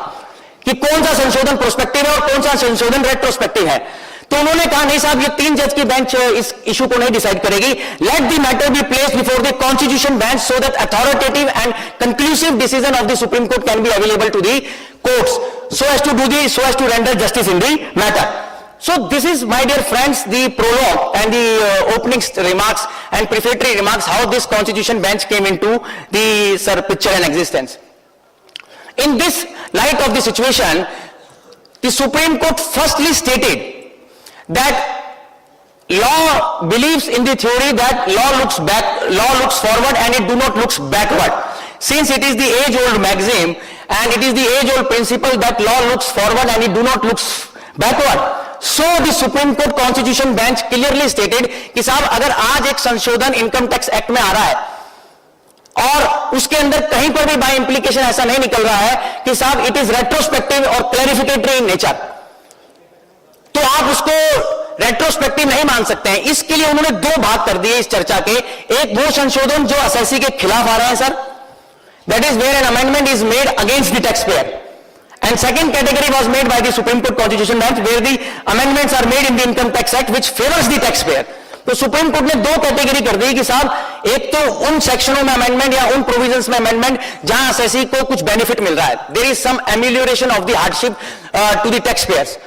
कि कौन सा संशोधन प्रोस्पेक्टिव है और कौन सा संशोधन रेट्रोस्पेक्टिव है. तो उन्होंने कहा नहीं साहब ये 3 जज की बेंच इस इशू को नहीं डिसाइड करेगी. Let the matter be placed before the constitution bench so that authoritative and conclusive decision of the Supreme Court can be available to the courts so as to render justice in the matter. So this is, my dear friends, the prologue and the opening remarks and prefatory remarks how this constitution bench came into the picture and existence. In this light of the situation, the Supreme Court firstly stated that law believes in the theory that law looks forward and it do not looks backward. Since it is the age-old maxim and it is the age-old principle that law looks forward and it do not looks backward. So the Supreme Court Constitution Bench clearly stated कि साहब अगर आज एक संशोधन income tax act में आ रहा है और उसके अंदर कहीं पर भी बाय इंप्लीकेशन ऐसा नहीं निकल रहा है कि साहब इट इज रेट्रोस्पेक्टिव और क्लैरिफिकेटरी इन नेचर, तो आप उसको रेट्रोस्पेक्टिव नहीं मान सकते हैं. इसके लिए उन्होंने दो भाग कर दिए इस चर्चा के. एक वो संशोधन जो असेसी के खिलाफ आ रहे हैं sir, that is where an amendment is made against the taxpayer, and second category was made by the Supreme Court Constitution Bench where the amendments are made in the Income Tax Act which favors the taxpayer. तो Supreme court ने दो category कर दी कि साहब एक तो उन सेक्शनों में अमेंडमेंट या उन प्रोविजंस में अमेंडमेंट जहां असेसी को कुछ बेनिफिट मिल रहा है, there is some amelioration of the hardship to the tax payers,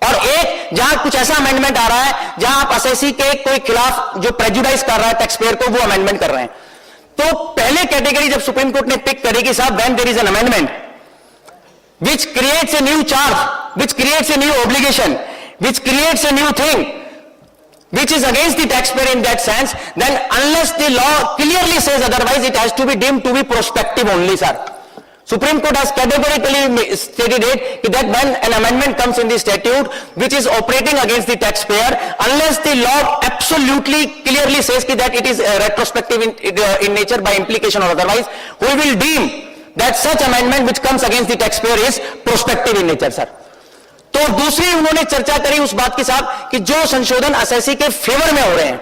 और एक जहां कुछ ऐसा अमेंडमेंट आ रहा है जहां आप असेसी के कोई खिलाफ जो प्रेजुडाइज कर रहा है टैक्स पेयर को वो अमेंडमेंट कर रहे हैं. तो पहले कैटेगरी जब सुप्रीम कोर्ट ने पिक करी कि साहब when there is an amendment which creates a new charge, which creates a new obligation, which creates a new thing, which is against the taxpayer in that sense, then unless the law clearly says otherwise, it has to be deemed to be prospective only, sir. Supreme Court has categorically stated it that when an amendment comes in the statute which is operating against the taxpayer, unless the law absolutely clearly says that it is retrospective in nature by implication or otherwise, we will deem that such amendment which comes against the taxpayer is prospective in nature, sir. तो दूसरी उन्होंने चर्चा करी उस बात के साथ कि जो संशोधन असेसी के फेवर में हो रहे हैं,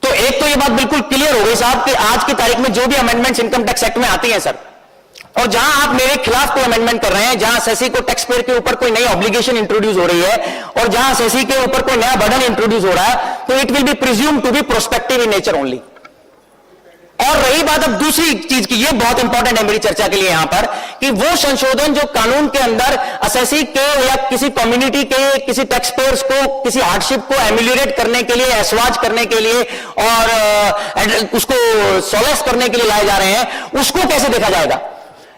तो एक तो ये बात बिल्कुल क्लियर हो गई साहब कि आज की तारीख में जो भी अमेंडमेंट्स इनकम टैक्स एक्ट में आती हैं सर, और जहां आप मेरे खिलाफ कोई अमेंडमेंट कर रहे हैं, जहां असेसी को टैक्स पेयर के ऊपर कोई नई ऑब्लिगेशन इंट्रोड्यूस हो रही है और जहां असेसी के ऊपर कोई नया बर्डन इंट्रोड्यूस हो रहा है, तो it will be presume to be prospective in nature only. और रही बात अब दूसरी चीज की, ये बहुत इंपॉर्टेंट है मेरी चर्चा के लिए यहां पर, कि वो संशोधन जो कानून के अंदर असेसी के या किसी कम्युनिटी के किसी टैक्स पेयर्स को किसी हार्डशिप को एम्यूलिएट करने के लिए, एसवाज करने के लिए और उसको सोलेस करने के लिए लाए जा रहे हैं, उसको कैसे देखा जाएगा.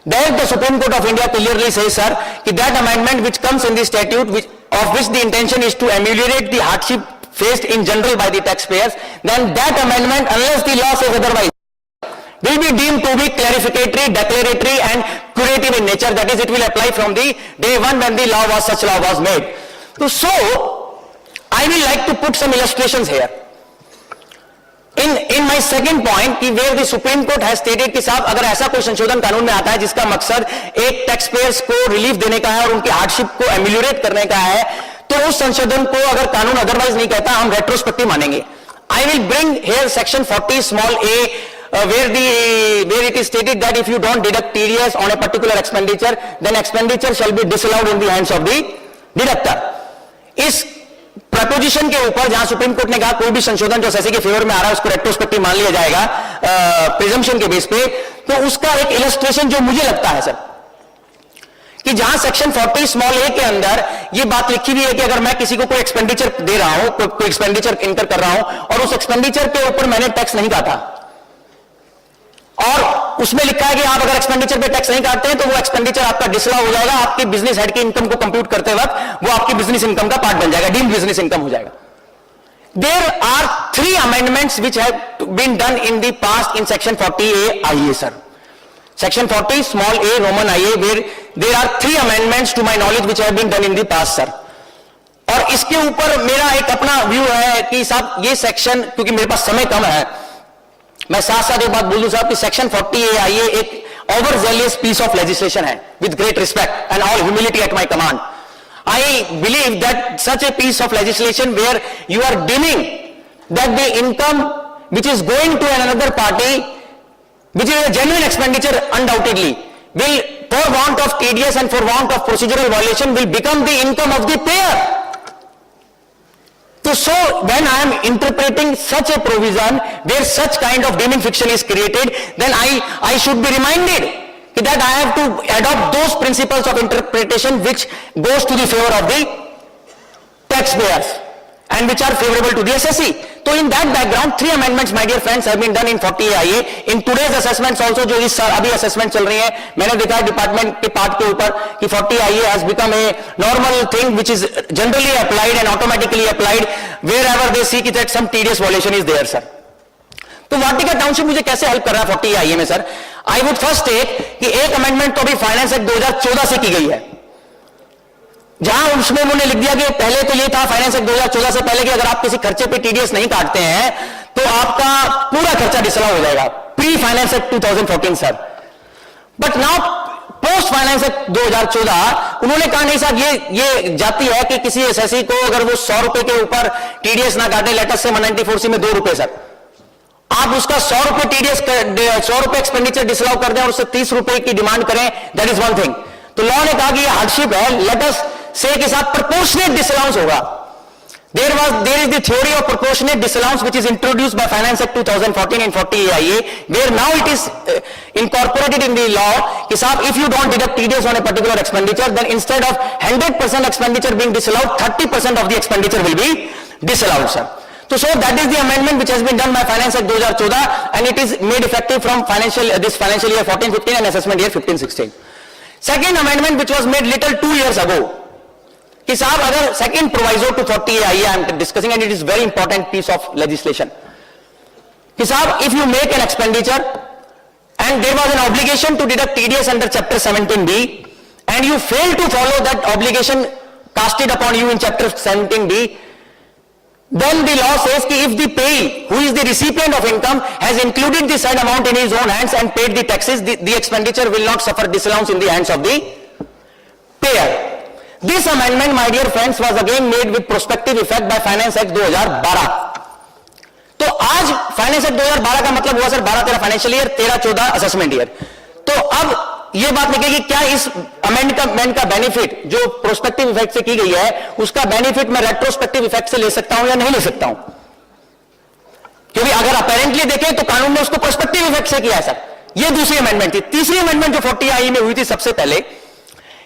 That the Supreme Court of India clearly says, sir, that amendment which comes in the statute of which the intention is to ameliorate the hardship faced in general by the taxpayers, then that amendment, unless the law says otherwise, will be deemed to be clarificatory, declaratory and curative in nature. That is, it will apply from the day one when the such law was made. So, I will like to put some illustrations here. In my second point, कि where the Supreme Court has stated कि साहब अगर ऐसा कोई संशोधन कानून में आता है जिसका मकसद एक टैक्स पेयर्स को रिलीफ देने का है और उनकी हार्डशिप को एम्यूलिएट करने का है, तो उस संशोधन को अगर कानून अदरवाइज नहीं कहता हम रेट्रोस्पेक्टिव मानेंगे. I will bring here section 40 small a where it is stated that if you don't deduct TDS on a particular expenditure, then expenditure shall be disallowed in the hands of the deductor. इस preposition के ऊपर जहां supreme court ने कहा कोई भी संशोधन जो असेसी के फेवर में आ रहा है उसको रेट्रोस्पेक्टिव मान लिया जाएगा प्रिजम्पशन के बेस पे, तो उसका एक इलस्ट्रेशन जो मुझे लगता है सर कि जहां सेक्शन 40 स्मॉल ए के अंदर ये बात लिखी हुई है कि अगर मैं किसी को कोई एक्सपेंडिचर दे रहा हूं, कोई एक्सपेंडिचर इनकर कर रहा हूं और उस एक्सपेंडिचर के ऊपर मैंने टैक्स नहीं काटा और उसमें लिखा है कि आप अगर एक्सपेंडिचर पे टैक्स नहीं काटते हैं तो वो एक्सपेंडिचर आपका डिसअलाउ हो जाएगा, आपकी बिजनेस हेड की इनकम को कंप्यूट करते वक्त वो आपकी बिजनेस इनकम का पार्ट बन जाएगा, डीम्ड बिजनेस इनकम हो जाएगा. There are 3 amendments which have been done in the past in section 40A IA, sir. Section 40 small a Roman IA, where there are 3 amendments to my knowledge which have been done in the past, sir. और इसके ऊपर मेरा एक अपना view है कि साहब ये सेक्शन, क्योंकि मेरे पास समय कम है, मैं साथ साथ एक बात बोल दूं साहब कि सेक्शन 40A IA एक over zealous piece of legislation है, with great respect and all humility at my command. I believe that such a piece of legislation where you are deeming that the income which is going to another party, which is a genuine expenditure undoubtedly, will for want of tedious and for want of procedural violation will become the income of the payer. So when I am interpreting such a provision where such kind of deeming fiction is created, then I should be reminded that I have to adopt those principles of interpretation which goes to the favor of the taxpayers and which are favorable to the assessee. So in that background, 3 amendments, my dear friends, have been done in 40AIA. In today's assessments also, जो इस अभी assessment चल रही है, मैंने देखा है department के part के ऊपर कि 40AIA has become a normal thing which is generally applied and automatically applied wherever they see that some tedious violation is there, sir. तो वाटिका टाउनशिप मुझे कैसे हेल्प कर रहा है 40AIA में, sir? I would first take कि एक amendment तो अभी फाइनेंस एक्ट 2014 से की गई है, जहां उसमें उन्होंने लिख दिया कि पहले तो ये था फाइनेंस एक्ट 2014 से पहले कि अगर आप किसी खर्चे पे टीडीएस नहीं काटते हैं तो आपका पूरा खर्चा डिसअलाउ हो जाएगा, pre finance act 2014, sir. But now post finance act 2014 उन्होंने कहा नहीं साहब, ये जाती है कि किसी एसएससी को अगर वो 100 रुपए के ऊपर टीडीएस ना काटे, लेटर से 194C में 2 रुपए, सर, आप उसका 100 रुपए टीडीएस 100 रुपए एक्सपेंडिचर डिसअलाउ कर दें और उससे 30 रुपए की डिमांड करें, दैट इज वन थिंग. तो लॉ ने कहा कि ये हार्डशिप है, लेट अस से के साथ प्रोपोर्शनेट डिसअलाउंस होगा. There is the theory of proportionate disallowance which is introduced by finance act 2014 in 40AIA, where now it is incorporated in the law कि साहब if you don't deduct TDS on a particular expenditure, then instead of 100% expenditure being disallowed, 30% of the expenditure will be disallowed, sir. So that is the amendment which has been done by Finance Act 2014 and it is made effective from this financial year 14-15 and assessment year 15-16. Second amendment which was made little 2 years ago कि साहब अगर second proviso to 40AIA I am discussing and it is very important piece of legislation कि साहब if you make an expenditure and there was an obligation to deduct TDS under chapter 17B and you fail to follow that obligation casted upon you in chapter 17B, then the law says कि if the payee who is the recipient of income has included the said amount in his own hands and paid the taxes, the expenditure will not suffer disallowance in the hands of the payer. This amendment, my dear friends, was again made with prospective effect by Finance Act 2012. तो आज finance act 2012 का मतलब हुआ sir 12-13 financial year, 13-14 assessment year. तो अब ये बात निकली कि क्या इस अमेंडमेंट का बेनिफिट जो प्रोस्पेक्टिव इफेक्ट से की गई है उसका बेनिफिट मैं रेट्रोस्पेक्टिव इफेक्ट से ले सकता हूं या नहीं ले सकता हूं, क्योंकि अगर अपेरेंटली देखें तो कानून ने उसको प्रोस्पेक्टिव इफेक्ट से किया है, सर. ये दूसरी अमेंडमेंट थी. तीसरी अमेंडमेंट जो 40AIA में हुई थी सबसे पहले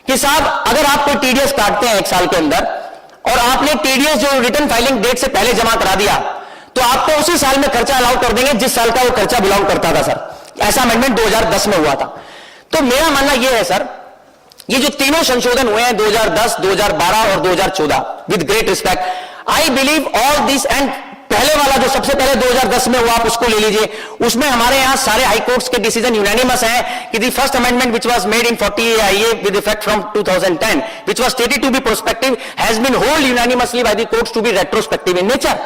कि साहब अगर आप कोई टीडीएस काटते हैं 1 साल के अंदर और आपने टीडीएस जो रिटर्न फाइलिंग डेट से पहले जमा करा दिया तो आपको उसी साल में खर्चा अलाउ कर देंगे जिस साल का वो खर्चा बिलोंग करता था, सर. ऐसा अमेंडमेंट 2010 में हुआ था. तो मेरा मानना यह है सर, ये जो तीनों संशोधन हुए हैं 2010, 2012 और 2014, with great respect, I believe all this. And पहले वाला जो सबसे पहले 2010 में हुआ आप उसको ले लीजिए, उसमें हमारे यहां सारे हाई कोर्ट्स के डिसीजन यूनानिमस हैं कि the first amendment which was made in 40AIA with effect from 2010 which was stated to be prospective has been hold unanimously by the courts to be retrospective in nature.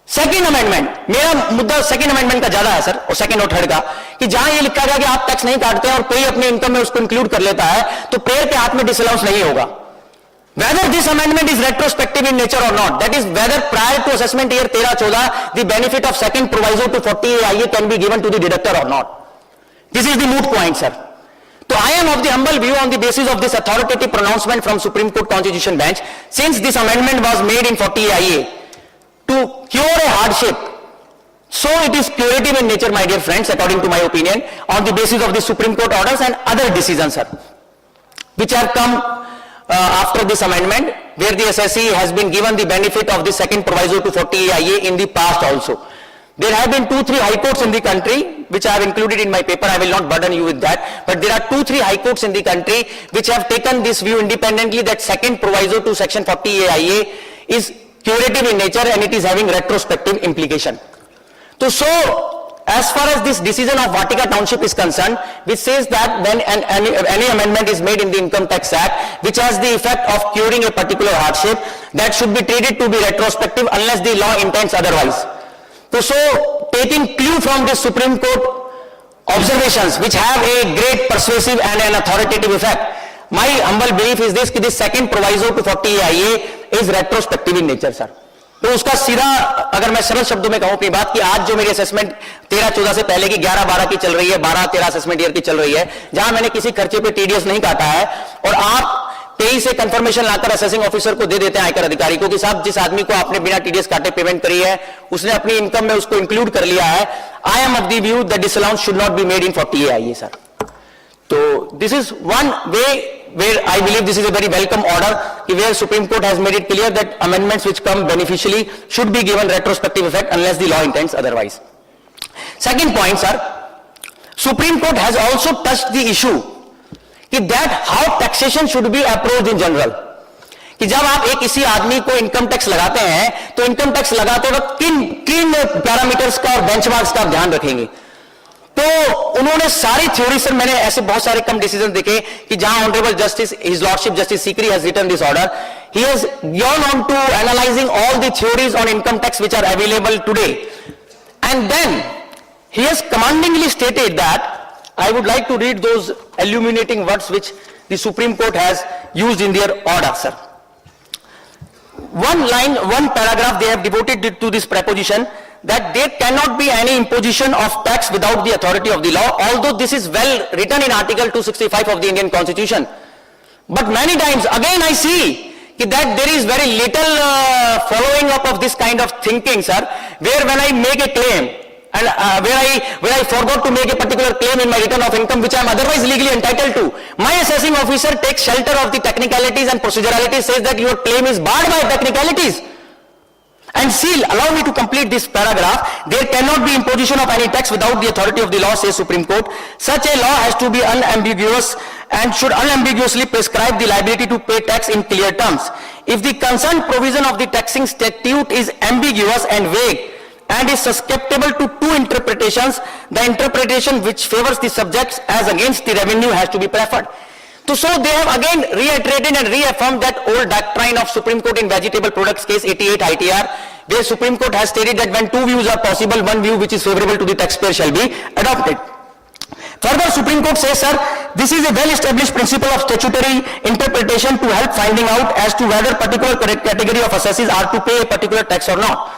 Second amendment, मेरा मुद्दा second amendment का ज्यादा है sir, और second और third का, कि जहां ये लिखा गया कि आप टैक्स नहीं काटते हैं और पेयर अपने इनकम में उसको इंक्लूड कर लेता है तो पेयर के हाथ में डिसअलाउंस नहीं होगा. Whether this amendment is retrospective in nature or not, that is whether prior to assessment year 13-14 the benefit of second proviso to 40AIA can be given to the deductor or not. This is the moot point, sir. So I am of the humble view on the basis of this authoritative pronouncement from Supreme Court Constitution Bench, since this amendment was made in 40AIA to cure a hardship, so it is curative in nature, my dear friends, according to my opinion, on the basis of the Supreme Court orders and other decisions, sir, which have come after this amendment, where the SSC has been given the benefit of the second proviso to 40AIA in the past also. There have been 2-3 high courts in the country, which I have included in my paper. I will not burden you with that, but there are 2-3 high courts in the country which have taken this view independently that second proviso to section 40AIA is curative in nature and it is having retrospective implication. So as far as this decision of Vatika Township is concerned, which says that when any amendment is made in the Income Tax Act which has the effect of curing a particular hardship, that should be treated to be retrospective unless the law intends otherwise. So taking clue from the Supreme Court observations which have a great persuasive and an authoritative effect, my humble belief is this कि this second proviso to 40AIA is retrospective in nature, sir. तो उसका सीधा अगर मैं सरल शब्दों में कहूं अपनी बात कि आज जो मेरी असेसमेंट 13-14 से पहले की 11-12 की चल रही है, 12-13 असेसमेंट ईयर की चल रही है, जहां मैंने किसी खर्चे पे टीडीएस नहीं काटा है और आप 23 से कंफर्मेशन लाकर असेसिंग ऑफिसर को दे देते हैं, आयकर अधिकारी को, कि साहब जिस आदमी को आपने बिना टीडीएस काटे पेमेंट करी है उसने अपनी इनकम में उसको इंक्लूड कर लिया है. I am of the view that disallowance should not be made in 40AIA, sir. तो this is one way where I believe this is a very welcome order, where Supreme Court has made it clear that amendments which come beneficially should be given retrospective effect unless the law intends otherwise. Second point, sir, Supreme Court has also touched the issue that how taxation should be approached in general. कि जब आप एक किसी आदमी को income tax लगाते हैं तो इनकम टैक्स लगाते वक्त किन पैरामीटर्स का और बेंचमार्क्स का ध्यान रखेंगे. तो उन्होंने सारी थ्योरी, सर मैंने ऐसे बहुत सारे कम डिसीजन देखे कि जहां honourable justice his lordship justice Sikri has written this order, he has gone on to analysing all the theories on income tax which are available today, and then he has commandingly stated that, I would like to read those illuminating words which the Supreme Court has used in their order, sir. One line, one paragraph they have devoted to this preposition, that there cannot be any imposition of tax without the authority of the law, although this is well written in Article 265 of the Indian Constitution. But many times again I see that there is very little following up of this kind of thinking, sir, where when I make a claim, and where I forgot to make a particular claim in my return of income which I am otherwise legally entitled to, my assessing officer takes shelter of the technicalities and proceduralities, says that your claim is barred by technicalities. And seal, allow me to complete this paragraph, there cannot be imposition of any tax without the authority of the law, says Supreme Court. Such a law has to be unambiguous and should unambiguously prescribe the liability to pay tax in clear terms. If the concerned provision of the taxing statute is ambiguous and vague, and is susceptible to two interpretations, the interpretation which favors the subjects as against the revenue has to be preferred. So they have again reiterated and reaffirmed that old doctrine of Supreme Court in vegetable products case 88 ITR, where Supreme Court has stated that when two views are possible, one view which is favorable to the taxpayer shall be adopted. Further, Supreme Court says, sir, this is a well-established principle of statutory interpretation to help finding out as to whether particular category of assessees are to pay a particular tax or not.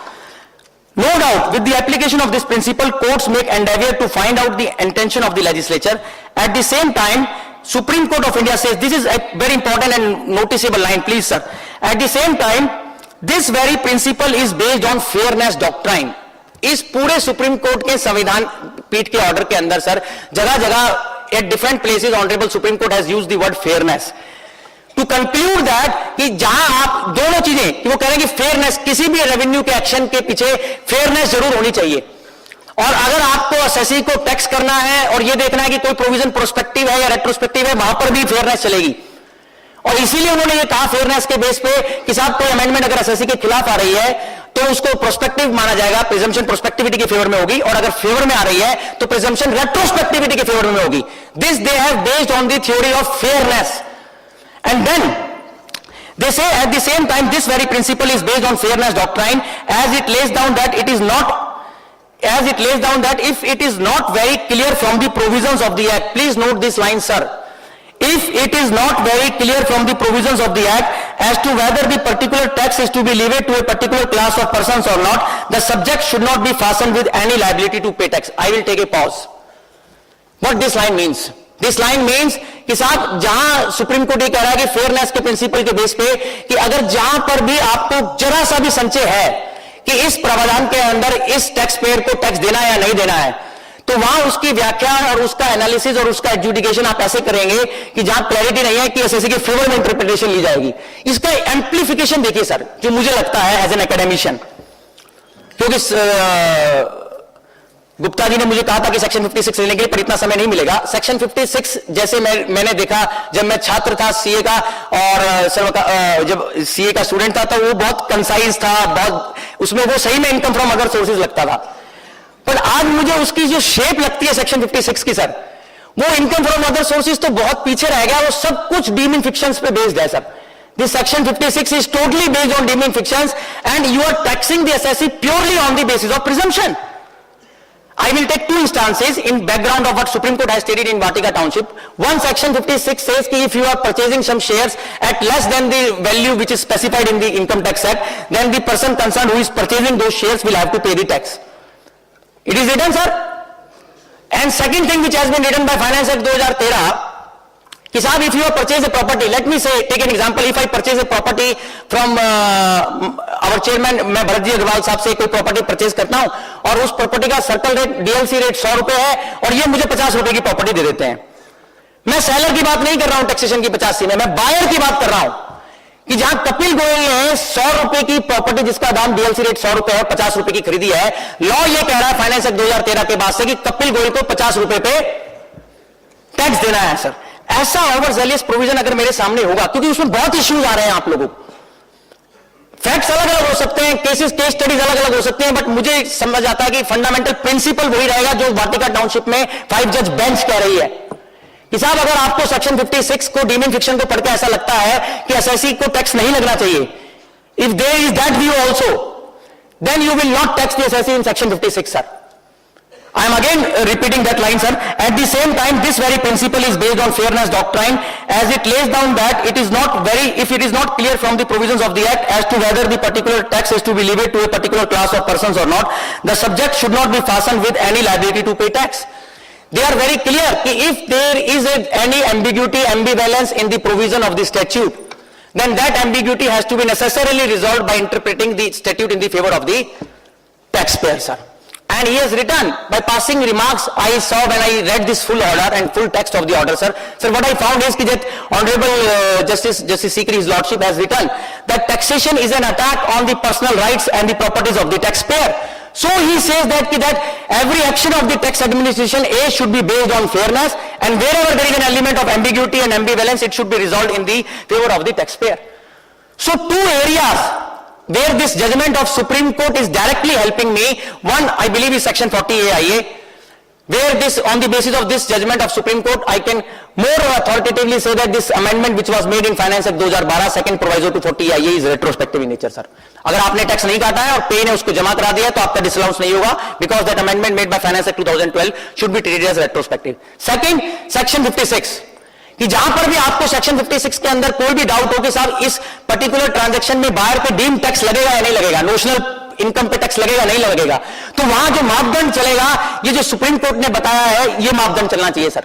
No doubt, with the application of this principle, courts make endeavor to find out the intention of the legislature. At the same time, Supreme Court of India says, this is a very important and noticeable line, please sir. At the same time, this very principle is based on fairness doctrine. इस पूरे supreme court के संविधान पीठ के order के अंदर sir जगह जगह at different places honourable supreme Court has used the word fairness to conclude that कि जहां आप दोनों चीजें कि वो कह रहे हैं कि फेयरनेस, किसी भी रेवेन्यू के एक्शन के पीछे फेयरनेस जरूर होनी चाहिए, और अगर आपको असेसी को टैक्स करना है और ये देखना है कि कोई प्रोविजन प्रोस्पेक्टिव है या रेट्रोस्पेक्टिव है, वहां पर भी फेयरनेस चलेगी. और इसीलिए उन्होंने ये कहा फेयरनेस के बेस पे कि साहब कोई अमेंडमेंट अगर असेसी के खिलाफ आ रही है तो उसको प्रोस्पेक्टिव माना जाएगा, प्रिजम्पशन प्रोस्पेक्टिविटी के फेवर में होगी, और अगर फेवर में आ रही है तो प्रिजम्पशन रेट्रोस्पेक्टिविटी के फेवर में होगी. This they have based on the theory of fairness. And then they say at the same time this very principle is based on fairness doctrine, as it lays down that if it is not very clear from the provisions of the act, please note this line sir, if it is not very clear from the provisions of the act as to whether the particular tax is to be levied to a particular class of persons or not, the subject should not be fastened with any liability to pay tax. I will take a pause. What this line means? This line means कि साहब जहां supreme court ये कह रहा है कि fairness के principal के बेस पे कि अगर जहां पर भी आपको जरा सा भी संशय है कि इस प्रावधान के अंदर इस टैक्स पेयर को टैक्स देना है या नहीं देना है, तो वहां उसकी व्याख्या और उसका एनालिसिस और उसका एडजुडिकेशन आप ऐसे करेंगे कि जहां क्लैरिटी नहीं है कि एसएससी के फेवर में इंटरप्रिटेशन ली जाएगी. इसका एम्प्लीफिकेशन देखिए सर, जो मुझे लगता है एज एन एकेडमिशियन, क्योंकि गुप्ता जी ने मुझे कहा था कि सेक्शन 56 लेने के लिए, पर इतना समय नहीं मिलेगा. सेक्शन 56 जैसे मैंने देखा जब मैं छात्र था सीए का, और जब सीए का स्टूडेंट था तो वो बहुत कंसाइज था, बहुत उसमें वो सही में इनकम फ्रॉम अदर सोर्सेज लगता था. पर आज मुझे उसकी जो शेप लगती है सेक्शन 56 की सर, वो इनकम फ्रॉम अदर सोर्सेज तो बहुत पीछे रह गया, वो सब कुछ डीमिंग फिक्शंस पे बेस्ड है sir. This section 56 is totally based on deeming fictions, and you are taxing the assessee purely on the basis of presumption. I will take two instances in background of what Supreme Court has stated in Vatika Township. One, section 56 says that if you are purchasing some shares at less than the value which is specified in the Income Tax Act, then the person concerned who is purchasing those shares will have to pay the tax. It is written, sir. And second thing which has been written by Finance Act 2013, कि साहब if you purchase a property, let me say, take an example, if I purchase a property from our chairman, मैं भरत जी अग्रवाल साहब से कोई property purchase करता हूं और उस प्रॉपर्टी का सर्कल रेट डीएलसी रेट 100 रुपए है और ये मुझे 50 रुपए की प्रॉपर्टी दे देते हैं. मैं सेलर की बात नहीं कर रहा हूं टैक्सेशन की 85 में, मैं बायर की बात कर रहा हूं कि जहां कपिल गोयल ने 100 रुपए की प्रॉपर्टी जिसका दाम डीएलसी रेट 100 रुपए है 50 रुपए की खरीदी है, लॉ ये कह रहा है फाइनेंस एक्ट 2013 के बाद से कि कपिल गोयल को 50 रुपए पे टैक्स देना है सर। ऐसा ओवरजेलियस प्रोविजन अगर मेरे सामने होगा, क्योंकि उसमें बहुत इश्यूज आ रहे हैं आप लोगों को, फैक्ट्स अलग अलग हो सकते हैं, केस स्टडीज अलग अलग हो सकते हैं, बट मुझे समझ आता है कि फंडामेंटल प्रिंसिपल वही रहेगा जो वाटिका टाउनशिप में 5 जज बेंच कह रही है कि साहब अगर आपको सेक्शन 56 को डीमिंग फिक्शन को पढ़ के ऐसा लगता है कि एसएससी को टैक्स नहीं लगना चाहिए, if there is that view also, then you will not tax the SSC in section 56 sir. I am again repeating that line, sir. At the same time, this very principle is based on fairness doctrine, as it lays down that it is not if it is not clear from the provisions of the Act as to whether the particular tax is to be levied to a particular class of persons or not, the subject should not be fastened with any liability to pay tax. They are very clear that if there is any ambiguity, ambivalence in the provision of the statute, then that ambiguity has to be necessarily resolved by interpreting the statute in the favor of the taxpayer, sir. And he has written, by passing remarks, I saw when I read this full order and full text of the order, sir. Sir, what I found is that Honorable Justice Sikri, his lordship, has written that taxation is an attack on the personal rights and the properties of the taxpayer. So he says that every action of the tax administration should be based on fairness, and wherever there is an element of ambiguity and ambivalence, it should be resolved in the favor of the taxpayer. So 2 areas where this judgment of Supreme Court is directly helping me. One, I believe, is section 40AIA, where this, on the basis of this judgment of Supreme Court, I can more authoritatively say that this amendment which was made in Finance Act 2012, second proviso to 40AIA, is retrospective in nature, sir. अगर आपने tax नहीं काटा है और पे ने उसको जमा करा दिया तो आपका डिसअलाउंस नहीं होगा, because that amendment made by Finance Act 2012 should be treated as retrospective. Second, section 56, कि जहां पर भी आपको सेक्शन 56 के अंदर कोई भी डाउट हो कि साहब इस पर्टिकुलर ट्रांजैक्शन में बाहर पे डीम टैक्स लगेगा या नहीं लगेगा, नोशनल इनकम पे टैक्स लगेगा नहीं लगेगा, तो वहां जो मापदंड चलेगा, ये जो सुप्रीम कोर्ट ने बताया है, ये मापदंड चलना चाहिए सर।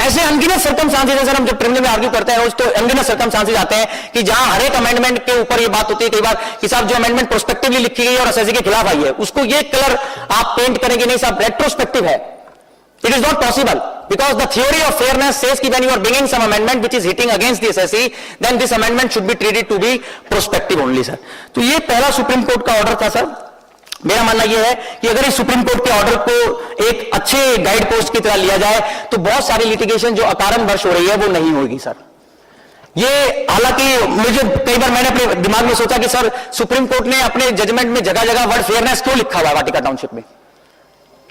ऐसे अनगिनत सर्कमस्टांसेस है सर, हम जब ट्रिब्यूनल में आर्ग्यू करते हैं रोज, तो अनगिनत सर्कमस्टांसेस आते हैं कि जहां हर एक अमेंडमेंट के ऊपर ये बात होती है कई बार कि साहब जो अमेंडमेंट प्रोस्पेक्टिवली लिखी गई और एसएससी के खिलाफ आई है, उसको ये कलर आप पेंट करेंगे नहीं साहब रेट्रोस्पेक्टिव है। It is not possible, because the theory of fairness says that when you are bringing some amendment which is hitting against the SSC, then this amendment should be treated to be prospective only, sir. तो ये पहला supreme Court का order था sir. मेरा मानना यह है कि अगर इस सुप्रीम कोर्ट के ऑर्डर को एक अच्छे गाइड पोस्ट की तरह लिया जाए तो बहुत सारी लिटिगेशन जो अकारण वर्ष हो रही है वो नहीं होगी सर। ये हालांकि मुझे कई बार मैंने अपने दिमाग में सोचा कि सर सुप्रीम कोर्ट ने अपने जजमेंट में जगह जगह वर्ड फेयरनेस क्यों लिखा हुआ है वाटिका टाउनशिप में,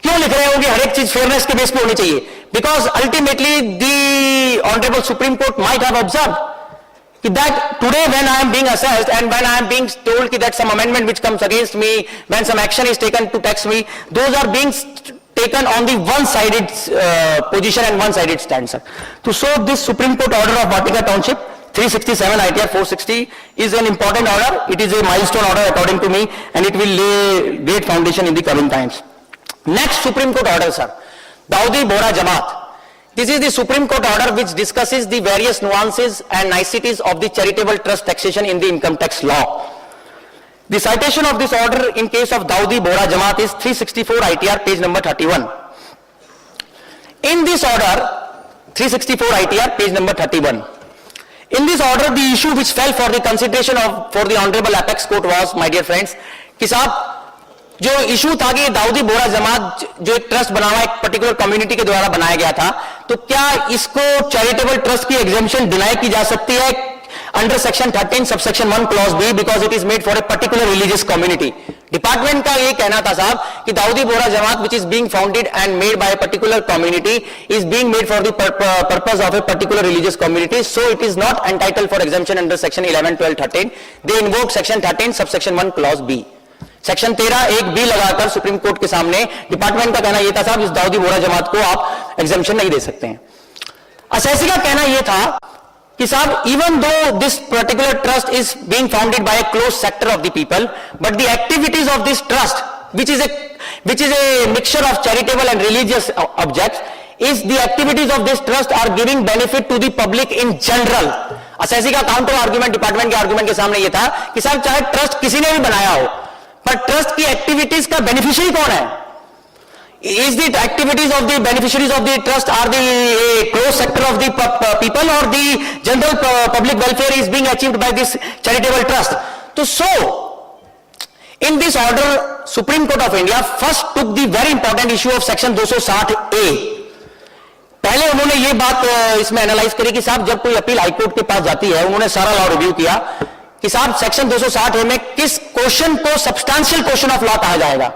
क्यों लिख रहे हो कि हर एक चीज फेयरनेस के बेस पे होनी चाहिए, because ultimately the honourable supreme court might have observed that today when I am being assessed and when I am being told that some amendment which comes against me, when some action is taken to tax me, those are being taken on the one-sided position and one-sided stand, sir. So this Supreme Court order of Vatika Township 367 ITR 460 is an important order. It is a milestone order according to me, and it will lay great foundation in the coming times. Next Supreme Court order, sir, Dawoodi Bohra Jamaat. This is the Supreme Court order which discusses the various nuances and niceties of the charitable trust taxation in the income tax law. The citation of this order in case of Dawoodi Bohra Jamaat is 364 ITR page number 31. In this order, 364 ITR page number 31. In this order, the issue which fell for the consideration for the Honorable Apex Court was, my dear friends, कि साहब जो issue था कि दाऊदी बोहरा जमात जो एक trust बना हुआ एक पर्टिकुलर कम्युनिटी के द्वारा बनाया गया था, तो क्या इसको चैरिटेबल ट्रस्ट की एग्जेम्पशन डिनाई की जा सकती है under section 13 subsection 1 clause B because it is made for a particular religious community. Department का ये कहना था साहब कि Dawoodi Bohra Jamaat which is being founded and made by a particular community is being made for the purpose of a particular religious community, so it is not entitled for exemption under section 11, 12, 13. They invoke section 13 subsection 1 clause B. Section 13 एक B लगाकर supreme court के सामने department का कहना यह था साहब इस दाऊदी बोहरा जमात को आप एग्जेम्पशन नहीं दे सकते हैं. असेसी का कहना यह था कि साहब even though this particular trust is being founded by A close sector of the people, but the activities of this trust which is a mixture of charitable and religious objects, is the activities of this trust are giving benefit to the public in general. Assessee का counter argument department के argument के सामने यह था कि साहब चाहे trust किसी ने भी बनाया हो, पर ट्रस्ट की एक्टिविटीज का बेनिफिशियरी कौन है? is the activities of the beneficiaries of the trust are the closed sector of the people or the general public welfare is being achieved by this charitable trust. So in this order, Supreme Court of India first took the very important issue of section 260A. पहले उन्होंने ये बात इसमें analyse करी कि साहब जब कोई अपील हाईकोर्ट के पास जाती है, उन्होंने सारा लॉ रिव्यू किया कि साहब सेक्शन 260A में किस क्वेश्चन को सब्सटैंशियल क्वेश्चन ऑफ लॉ कहा जाएगा।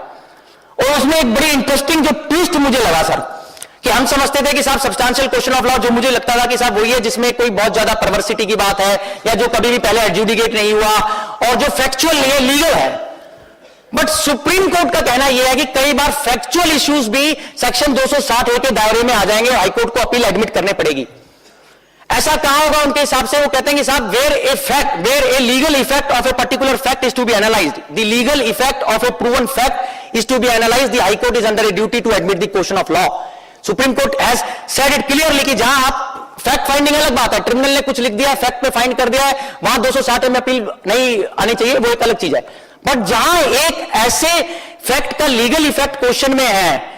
और उसमें एक बड़ी इंटरेस्टिंग जो ट्विस्ट मुझे लगा सर, कि हम समझते थे कि साहब सब्सटैंशियल क्वेश्चन ऑफ लॉ जो मुझे लगता था कि साहब वही है जिसमें कोई बहुत ज्यादा परवर्सिटी की बात है या जो कभी भी पहले एडजुडिकेट नहीं हुआ और जो फैक्चुअल नहीं है, लीगल है। बट सुप्रीम कोर्ट का कहना यह है कि कई बार फैक्चुअल इश्यूज भी सेक्शन 260A के दायरे में आ जाएंगे, हाईकोर्ट को अपील एडमिट करने पड़ेगी। ऐसा कहां होगा उनके हिसाब से? वो कहते हैं कि साहब where a legal effect of a particular fact is to be analysed, the legal effect of a proven fact is to be analysed, the high court is under a duty to admit the question of law. Supreme Court has said it clearly कि जहां आप fact finding अलग बात है, tribunal ने कुछ लिख दिया है, फैक्ट पे फाइंड कर दिया है, वहां 260A में अपील नहीं आनी चाहिए, वो एक अलग चीज है। बट जहां एक ऐसे फैक्ट का लीगल इफेक्ट क्वेश्चन में है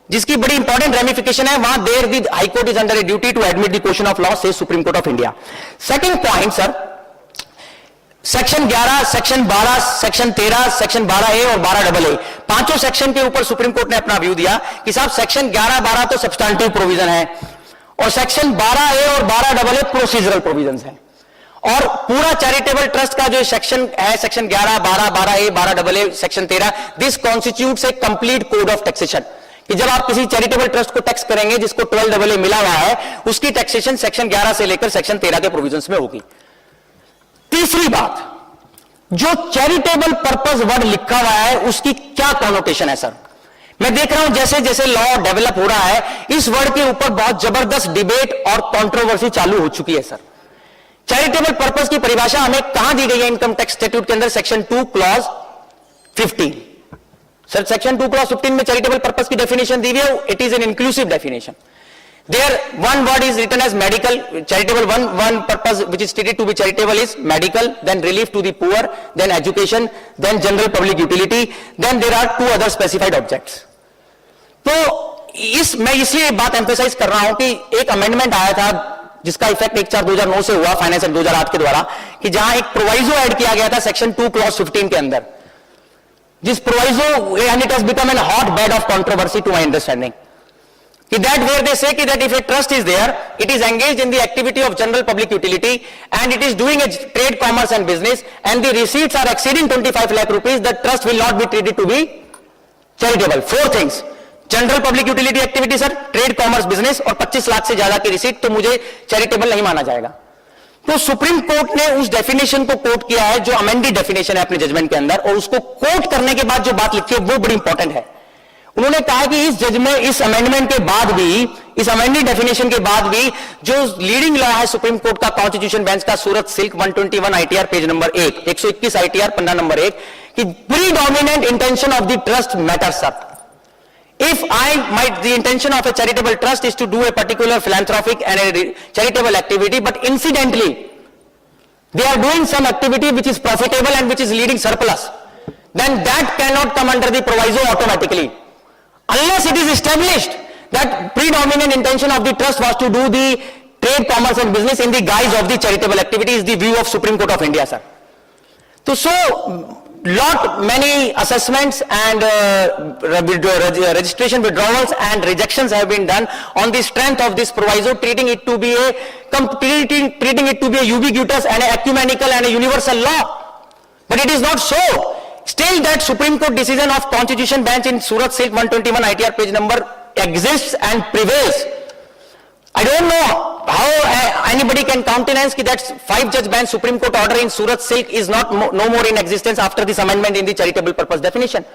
जिसकी बड़ी इंपॉर्टेंट रेमिफिकेशन है, वहां there the High Court is under a duty to admit the question of law, से Supreme Court of India. Second point sir, section 11, section 12, section 13, section 12A और 12AA, पांचों section के ऊपर सुप्रीम कोर्ट ने अपना view दिया कि साहब सेक्शन 11, 12 तो सब्सटैंटिव प्रोविजन है और सेक्शन 12A और 12AA प्रोसीजरल प्रोविजन है। और पूरा चैरिटेबल ट्रस्ट का जो सेक्शन है, section 11, 12, 12A, 12AA, section 13, this constitutes A complete code of taxation, कि जब आप किसी चैरिटेबल ट्रस्ट को टैक्स करेंगे जिसको 12AA मिला हुआ है, उसकी टैक्सेशन सेक्शन 11 से लेकर सेक्शन 13 के प्रोविजंस में होगी। तीसरी बात, जो चैरिटेबल पर्पस वर्ड लिखा हुआ है उसकी क्या कॉनोटेशन है सर? मैं देख रहा हूं जैसे जैसे लॉ डेवलप हो रहा है, इस वर्ड के ऊपर बहुत जबरदस्त डिबेट और कंट्रोवर्सी चालू हो चुकी है सर। चैरिटेबल पर्पस की परिभाषा हमें कहां दी गई है इनकम टैक्स स्टैट्यूट के अंदर? Section 2 clause 15। Sir section 2 clause 15 में चैरिटेबल पर्पस की डेफिनेशन दी हुई है, it is an inclusive definition. There one word is written as medical, charitable one purpose which is stated to be charitable is medical, then relief to the poor, then education, then general public utility, then there are 2 other specified objects. तो मैं इसलिए बात emphasise कर रहा हूं कि एक amendment आया था जिसका इफेक्ट 1/4/2009 से हुआ फाइनेंस एक्ट 2008 के द्वारा, कि जहां एक प्रोवाइजो ऐड किया गया था सेक्शन 2 क्लॉज 15 के अंदर, जिस proviso and it has become an hot bed of controversy to my understanding, कि that where they say that if a trust is there, it is engaged in the activity of general public utility and it is doing a trade, commerce and business and the receipts are exceeding 25 lakh rupees, the trust will not be treated to be charitable. 4 things: general public utility activity sir, trade, commerce, business और 25 लाख से ज्यादा की receipt, तो मुझे charitable नहीं माना जाएगा। तो सुप्रीम कोर्ट ने उस डेफिनेशन को कोट किया है जो अमेंडेड डेफिनेशन है अपने जजमेंट के अंदर, और उसको कोट करने के बाद जो बात लिखी है वो बड़ी इंपॉर्टेंट है। उन्होंने कहा कि इस जजमेंट, इस अमेंडमेंट के बाद भी, इस अमेंडेड डेफिनेशन के बाद भी जो लीडिंग लॉ है सुप्रीम कोर्ट का कॉन्स्टिट्यूशन बेंच का, Surat silk 121 ITR page number 1, 121 ITR पन्ना नंबर 1, कि predominant intention of the trust matters sir. If the intention of a charitable trust is to do a particular philanthropic and a charitable activity, but incidentally they are doing some activity which is profitable and which is leading surplus, then that cannot come under the proviso automatically, unless it is established that predominant intention of the trust was to do the trade, commerce and business in the guise of the charitable activity, is the view of Supreme Court of India, sir. So many assessments and registration withdrawals and rejections have been done on the strength of this proviso, treating it to be a ubiquitous and a ecumenical and a universal law. But it is not so. Still that Supreme Court decision of Constitution Bench in Surat Silk 121 ITR page number exists and prevails. I don't know how anybody can countenance that 5-judge bench Supreme Court order in Surat Silk is no more in existence after this amendment in the charitable purpose definition.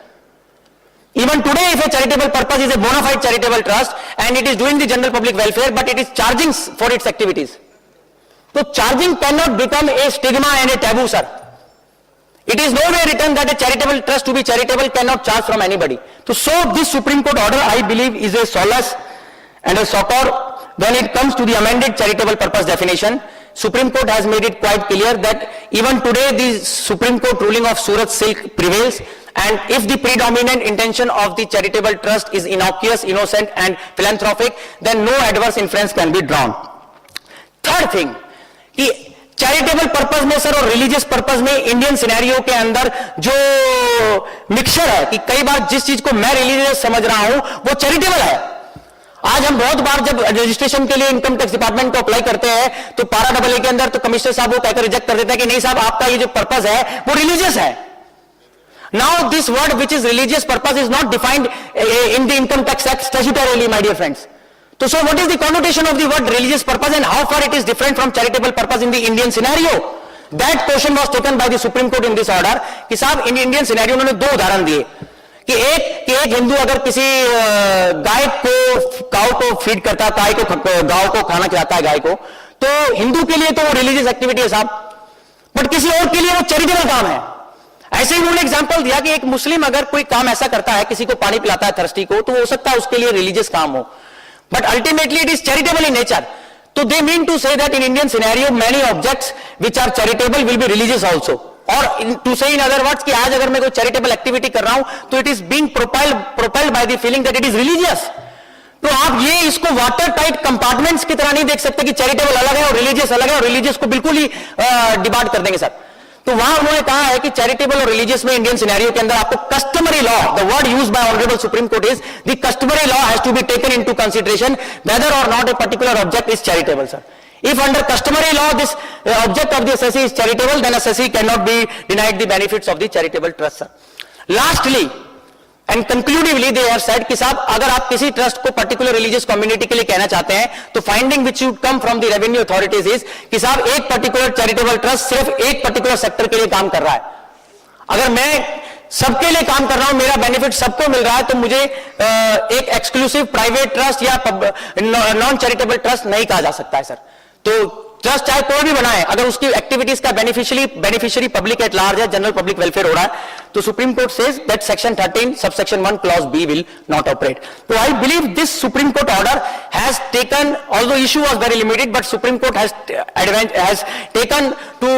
Even today, if a charitable purpose is a bona fide charitable trust and it is doing the general public welfare, but it is charging for its activities, so charging cannot become a stigma and a taboo, sir. It is nowhere written that a charitable trust to be charitable cannot charge from anybody. So this Supreme Court order, I believe, is a solace and a succor when it comes to the amended charitable purpose definition. Supreme Court has made it quite clear that even today the Supreme Court ruling of Surat Silk prevails, and if the predominant intention of the charitable trust is innocuous, innocent and philanthropic, then no adverse inference can be drawn. Third thing, कि charitable purpose में sir और religious purpose में Indian scenario के अंदर जो mixture है कि कई बार जिस चीज को मैं रिलीजियस समझ रहा हूं वो चैरिटेबल है। आज हम बहुत बार जब रजिस्ट्रेशन के लिए इनकम टैक्स डिपार्टमेंट को अप्लाई करते हैं तो पारा डबल ए के अंदर तो कमिश्नर साहब वो कहकर रिजेक्ट कर देते हैं कि नहीं साहब आपका ये जो पर्पस है वो रिलीजियस है। Now this word which is religious purpose is not defined in the income tax act statutorily my dear friends. So what is the connotation of the word religious purpose and how far it is different from charitable purpose in the Indian scenario? That question was taken by the Supreme Court in this order कि साहब Indian scenario उन्होंने दो उदाहरण दिए कि एक हिंदू अगर किसी गाय को फीड करता है, गाय को खाना खिलाता है गाय को, तो हिंदू के लिए तो वो रिलीजियस एक्टिविटी है साहब, बट किसी और के लिए वो चैरिटेबल काम है। ऐसे ही उन्होंने एग्जांपल दिया कि एक मुस्लिम अगर कोई काम ऐसा करता है, किसी को पानी पिलाता है थर्स्टी को, तो हो सकता है उसके लिए रिलीजियस काम हो, but ultimately it is charitable in nature. So they mean to say that in Indian scenario many objects which are charitable will be religious also. Or to say in other words कि आज अगर मैं कोई charitable activity कर रहा हूं तो it is being propelled by the feeling that it is religious. तो आप ये इसको वाटर टाइट कंपार्टमेंट्स की तरह नहीं देख सकते कि चैरिटेबल अलग है और रिलीजियस अलग है और रिलीजियस को बिल्कुल ही डिवाइड कर देंगे सर। तो वहां उन्होंने कहा है कि चैरिटेबल और रिलीजियस में इंडियन सिनेरियो के अंदर आपको customary law, the word used by honourable supreme Court is the customary law has to be taken into consideration whether or not a particular object is charitable sir. If under customary law this object of the assessee is charitable, then assessee cannot be denied the benefits of the charitable trust sir. Lastly and conclusively they have said कि साहब अगर आप किसी trust को particular religious community के लिए कहना चाहते हैं तो finding which should come from the revenue authorities is कि साहब एक पर्टिकुलर चैरिटेबल ट्रस्ट सिर्फ एक पर्टिकुलर सेक्टर के लिए काम कर रहा है। अगर मैं सबके लिए काम कर रहा हूं, मेरा बेनिफिट सबको मिल रहा है, तो मुझे एक एक्सक्लूसिव प्राइवेट ट्रस्ट या नॉन चैरिटेबल ट्रस्ट नहीं कहा जा सकता है सर। तो ट्रस्ट चाहे कोई भी बनाए, अगर उसकी एक्टिविटीज का बेनिफिशियरी पब्लिक एट लार्ज है, जनरल पब्लिक वेलफेयर हो रहा है, तो Supreme Court says that section 13 subsection 1 clause B will not operate. तो I believe this Supreme Court order has taken, although issue was very limited, but Supreme Court has taken to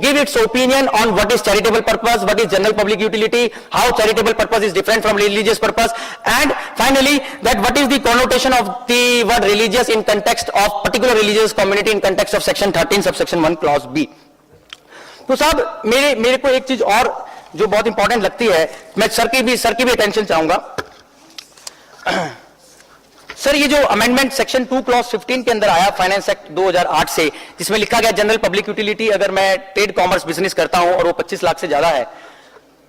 give its opinion on what is charitable purpose, what is general public utility, how charitable purpose is different from religious purpose, and finally that what is the connotation of the word religious in context of particular religious community in context of section 13 subsection 1 clause b. तो साहब मेरे को एक चीज और जो बहुत important लगती है, मैं सर की भी अटेंशन चाहूंगा। सर ये जो अमेंडमेंट सेक्शन 2 क्लॉज 15 के अंदर आया फाइनेंस एक्ट 2008 से, जिसमें लिखा गया जनरल पब्लिक यूटिलिटी अगर मैं ट्रेड कॉमर्स बिजनेस करता हूं और वो 25 लाख से ज्यादा है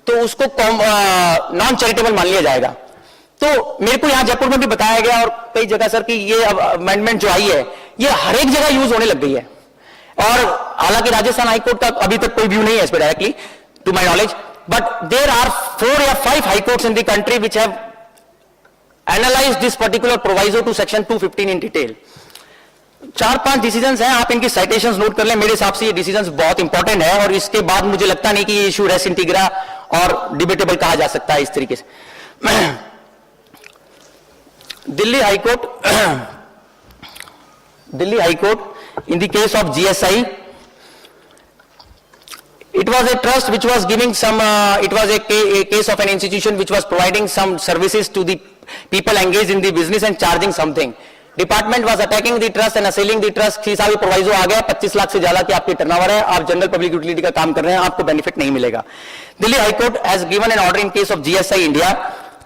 तो उसको नॉन चैरिटेबल मान लिया जाएगा। तो मेरे को यहां जयपुर में भी बताया गया और कई जगह सर कि ये अमेंडमेंट जो आई है ये हर एक जगह यूज होने लग गई है, और हालांकि राजस्थान हाईकोर्ट का अभी तक कोई व्यू नहीं है इस पर directly to my knowledge, but there are 4 या 5 high courts in the country which have analyse this particular proviso to section 215 in detail. 4-5 decisions हैं, आप इनकी साइटेशंस नोट कर लें। मेरे हिसाब से ये डिसीजंस बहुत इंपॉर्टेंट है और इसके बाद मुझे लगता नहीं कि ये इशू रेस इंटीग्रा और डिबेटेबल कहा जा सकता है इस तरीके से। Delhi high court in the case of GSI, it was a trust which was giving some it was a case of an institution which was providing some services to the people engaged in the business and charging something. Department was attacking the trust and assailing the trust कि साहब proviso आ गया, 25 लाख से ज्यादा की आपकी turnover है, आप general public utility का काम कर रहे हैं, आपको बेनिफिट नहीं मिलेगा। Delhi high court has given an order in case of GSI India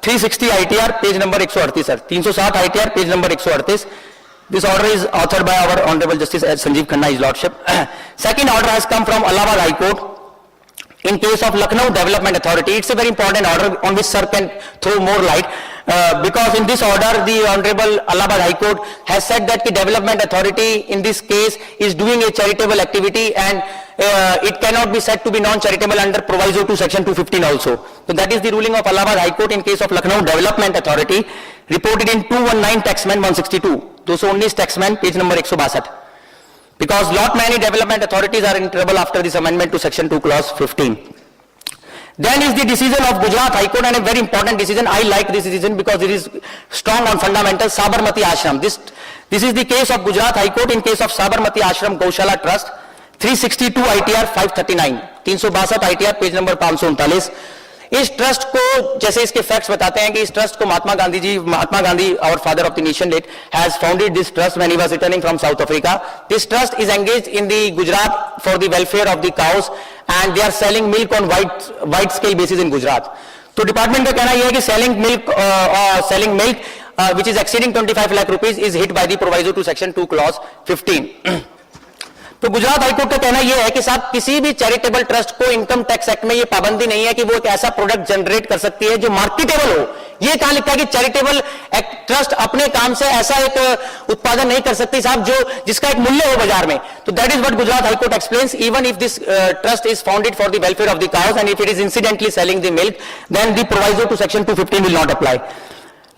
360 ITR page number 138 sir, 360 ITR page number 138। This order is authored by our Honorable Justice Sanjeev Khanna, His Lordship. Second order has come from Allahabad High Court in case of Lucknow Development Authority. It's a very important order on which sir can throw more light, because in this order the Honorable Allahabad High Court has said that the Development Authority in this case is doing a charitable activity and it cannot be said to be non-charitable under proviso to section 215 also. So that is the ruling of Allahabad High Court in case of Lucknow Development Authority, reported in 219 Taxman 162, 219 Taxman page number 162. Because lot many development authorities are in trouble after this amendment to section 2 clause 15. Then is the decision of Gujarat High Court, and a very important decision. I like this decision because it is strong on fundamentals. Sabarmati Ashram. This is the case of Gujarat High Court in case of Sabarmati Ashram Gaushala Trust, 362 ITR 539, 362 ITR page number 539. इस trust को, जैसे इसके facts बताते हैं कि इस trust को महात्मा गांधी और father of the nation that has founded this trust when he was returning from South Africa. This trust is engaged in the Gujarat for the welfare of the cows and they are selling milk on wide scale basis in Gujarat. तो department का कहना यह है कि selling milk which is exceeding 25 lakh rupees is hit by the proviso to section 2 clause 15. तो Gujarat high court का कहना यह है कि साहब किसी भी चैरिटेबल ट्रस्ट को इनकम टैक्स एक्ट में यह पाबंदी नहीं है कि वो एक ऐसा प्रोडक्ट जनरेट कर सकती है जो मार्केटेबल हो. यह कहां लिखा है कि चैरिटेबल ट्रस्ट अपने काम से ऐसा एक उत्पादन नहीं कर सकती साहब जो जिसका एक मूल्य हो बाजार में. तो that is what Gujarat high court explains. Even if this trust is founded for the welfare of the cows and if it is incidentally selling the milk, then the proviso to section 215 will not apply.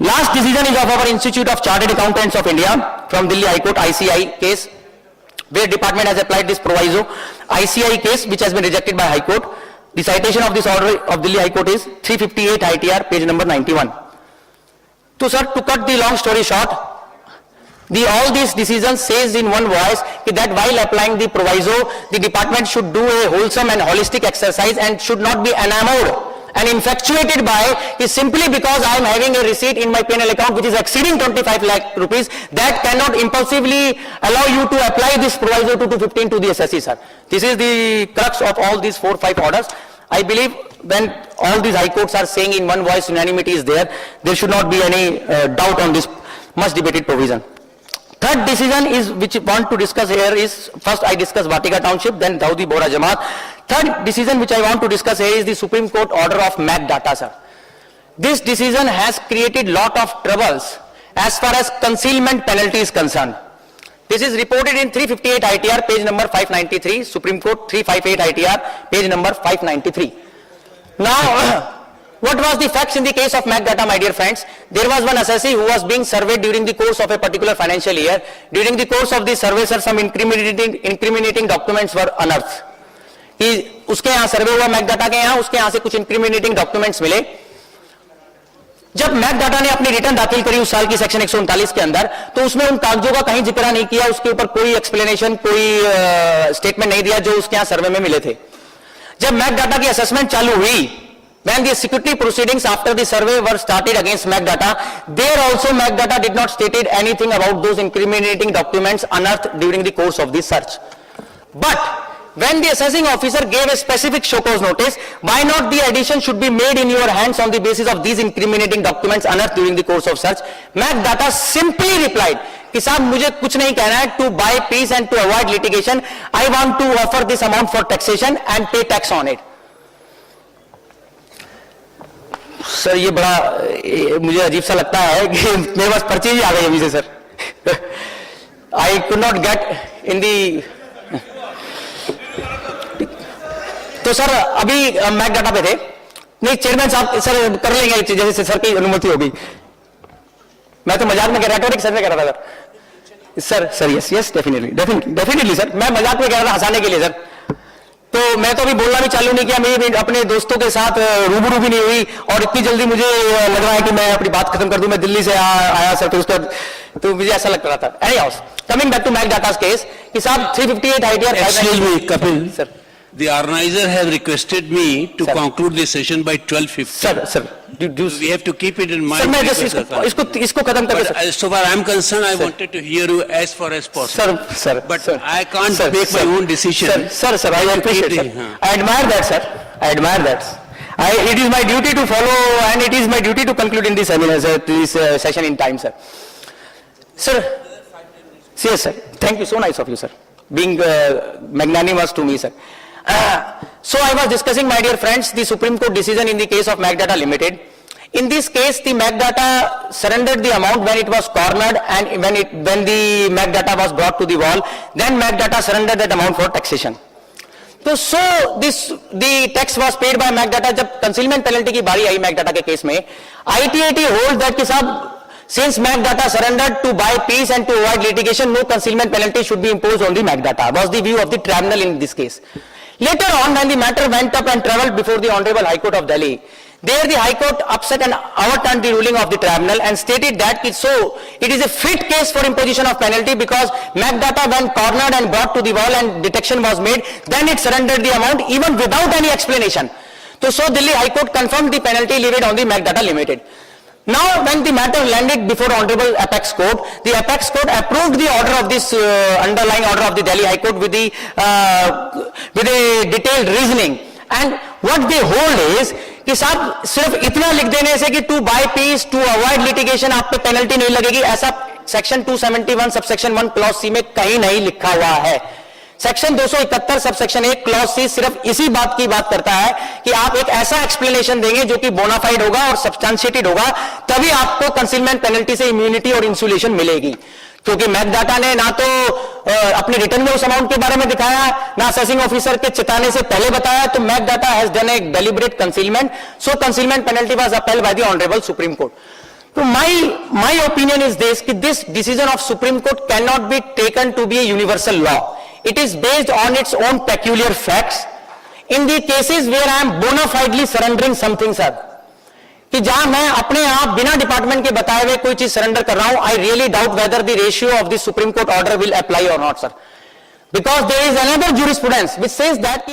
Last decision is of our Institute of Chartered Accountants of India from Delhi High Court ICI case, where department has applied this proviso. ICI case which has been rejected by High Court. The citation of this order of Delhi High Court is 358 ITR page number 91. So sir, to cut the long story short, all these decisions says in one voice that while applying the proviso, the department should do a wholesome and holistic exercise and should not be enamored and infatuated by is simply because I am having a receipt in my P&L account which is exceeding 25 lakh rupees, that cannot impulsively allow you to apply this proviso to 215 to the SSC, sir. This is the crux of all these 4-5 orders. I believe when all these high courts are saying in one voice unanimity is there should not be any doubt on this much debated provision. Third decision is which I want to discuss here is, first I discuss Vatika Township, then Dawoodi Bohra Jamaat. Third decision which I want to discuss here is the Supreme Court order of MAC Data, sir. This decision has created lot of troubles as far as concealment penalty is concerned. This is reported in 358 ITR page number 593, Supreme Court 358 ITR page number 593. Now, what was the facts in the case of MAC Data, my dear friends? There was one assessee who was being surveyed during the course of a particular financial year. During the course of the survey, sir, some incriminating documents were unearthed. उसके यहां सर्वे हुआ Mac data के यहां, उसके यहां से कुछ incriminating documents मिले. जब मैक डाटा ने अपनी रिटर्न दाखिल करी उस साल की सेक्शन 139 के अंदर, तो उसमें उन कागजों का कहीं जिक्र नहीं किया, उसके ऊपर कोई एक्सप्लेनेशन, कोई स्टेटमेंट नहीं दिया जो उसके यहां सर्वे में मिले थे. जब मैक डाटा की असेसमेंट चालू हुई, when the security proceedings after the survey were started against MAC Data, there also MAC Data did not stated anything about those incriminating documents unearthed during the course of the search. But when the assessing officer gave a specific show cause notice, why not the addition should be made in your hands on the basis of these incriminating documents unearthed during the course of search? MAC Data simply replied कि साहब मुझे कुछ नहीं कहना है, to buy peace and to avoid litigation, I want to offer this amount for taxation and pay tax on it. Sir ये बड़ा मुझे अजीब सा लगता है कि मेरे पास पर्ची ही आ गई अभी से sir. I could not get in the. तो सर अभी मैक डाटा पे थे, नहीं चेयरमैन साहब सर कर लेंगे जैसे सर की अनुमति होगी. मैं तो मजाक में कह रहा था, सर में कह रहा था सर यस डेफिनेटली सर, मैं मजाक में कह रहा था हंसाने के लिए सर. तो मैं तो अभी बोलना भी चालू नहीं किया, मेरी अपने दोस्तों के साथ रूबरू भी नहीं हुई और इतनी जल्दी मुझे लग रहा है कि मैं अपनी बात खत्म कर दूं. मैं दिल्ली से आया सर, तो मुझे ऐसा लग रहा था. Anyhow, coming back to McData's case कि साहब 358 ITR. Excuse me, Kapil. Sir, The organizer has requested me to Sir. conclude this session by 12:50. Sir We have to keep it in mind. Sir मैं because just of the- इसको खत्म करके But as so far I am concerned, I wanted to hear you as far as possible. Sir But I can't make my own decision. Sir, I appreciate it. I admire that, sir. I admire that. It is my duty to follow and it is my duty to conclude in this seminar, sir, this session in time, sir. Sir, yes, sir. Thank you. So nice of you, sir. Being magnanimous to me, sir. So I was discussing, my dear friends, the Supreme Court decision in the case of MAC Data Limited. In this case, the MAC Data surrendered the amount when it was cornered, and when the MAC Data was brought to the wall, then MAC Data surrendered that amount for taxation. So the tax was paid by MAC Data. जब concealment penalty की बारी आई MAC Data के case में, ITAT holds that कि साहब since MAC Data surrendered to buy peace and to avoid litigation, no concealment penalty should be imposed on the MAC Data. Was the view of the tribunal in this case. Later on, when the matter went up and travelled before the Honorable High Court of Delhi, there the High Court upset and overturned the ruling of the tribunal and stated that it is a fit case for imposition of penalty because MacData, when cornered and brought to the wall and detection was made, then it surrendered the amount even without any explanation. So Delhi High Court confirmed the penalty levied on the MacData Limited. Now, when the matter landed before Honorable Apex Court, the Apex Court approved the order of this underlying order of the Delhi High Court with a detailed reasoning. And what they hold is कि साहब सिर्फ इतना लिख देने से कि to buy peace to avoid litigation आप pay penalty नहीं लगेगी, ऐसा सेक्शन 271 सबसेक्शन 1 क्लॉज सी में कहीं नहीं लिखा हुआ है. सेक्शन 271 सबसेक्शन 1 क्लॉज सी सिर्फ इसी बात की बात करता है कि आप एक ऐसा एक्सप्लेनेशन देंगे जो कि बोनाफाइड होगा और सब्सटेंशिएटेड होगा, तभी आपको कंसीलमेंट पेनल्टी से इम्यूनिटी और इंसुलेशन मिलेगी. क्योंकि मैकडाटा ने ना तो अपने रिटर्न में उस अमाउंट के बारे में दिखाया, ना असेसिंग ऑफिसर के चिताने से पहले बताया, तो McData has done a deliberate concealment, so concealment penalty was appealed by the honourable supreme court. So my opinion is this, that this decision of Supreme Court cannot be taken to be a universal law. It is based on its own peculiar facts. In the cases where I am bona fidely surrendering something, sir, कि जहां मैं अपने आप बिना department के बताए हुए कोई चीज सरेंडर कर रहा हूं, I really doubt whether the ratio of the Supreme Court order will apply or not, sir. Because there is another jurisprudence which says that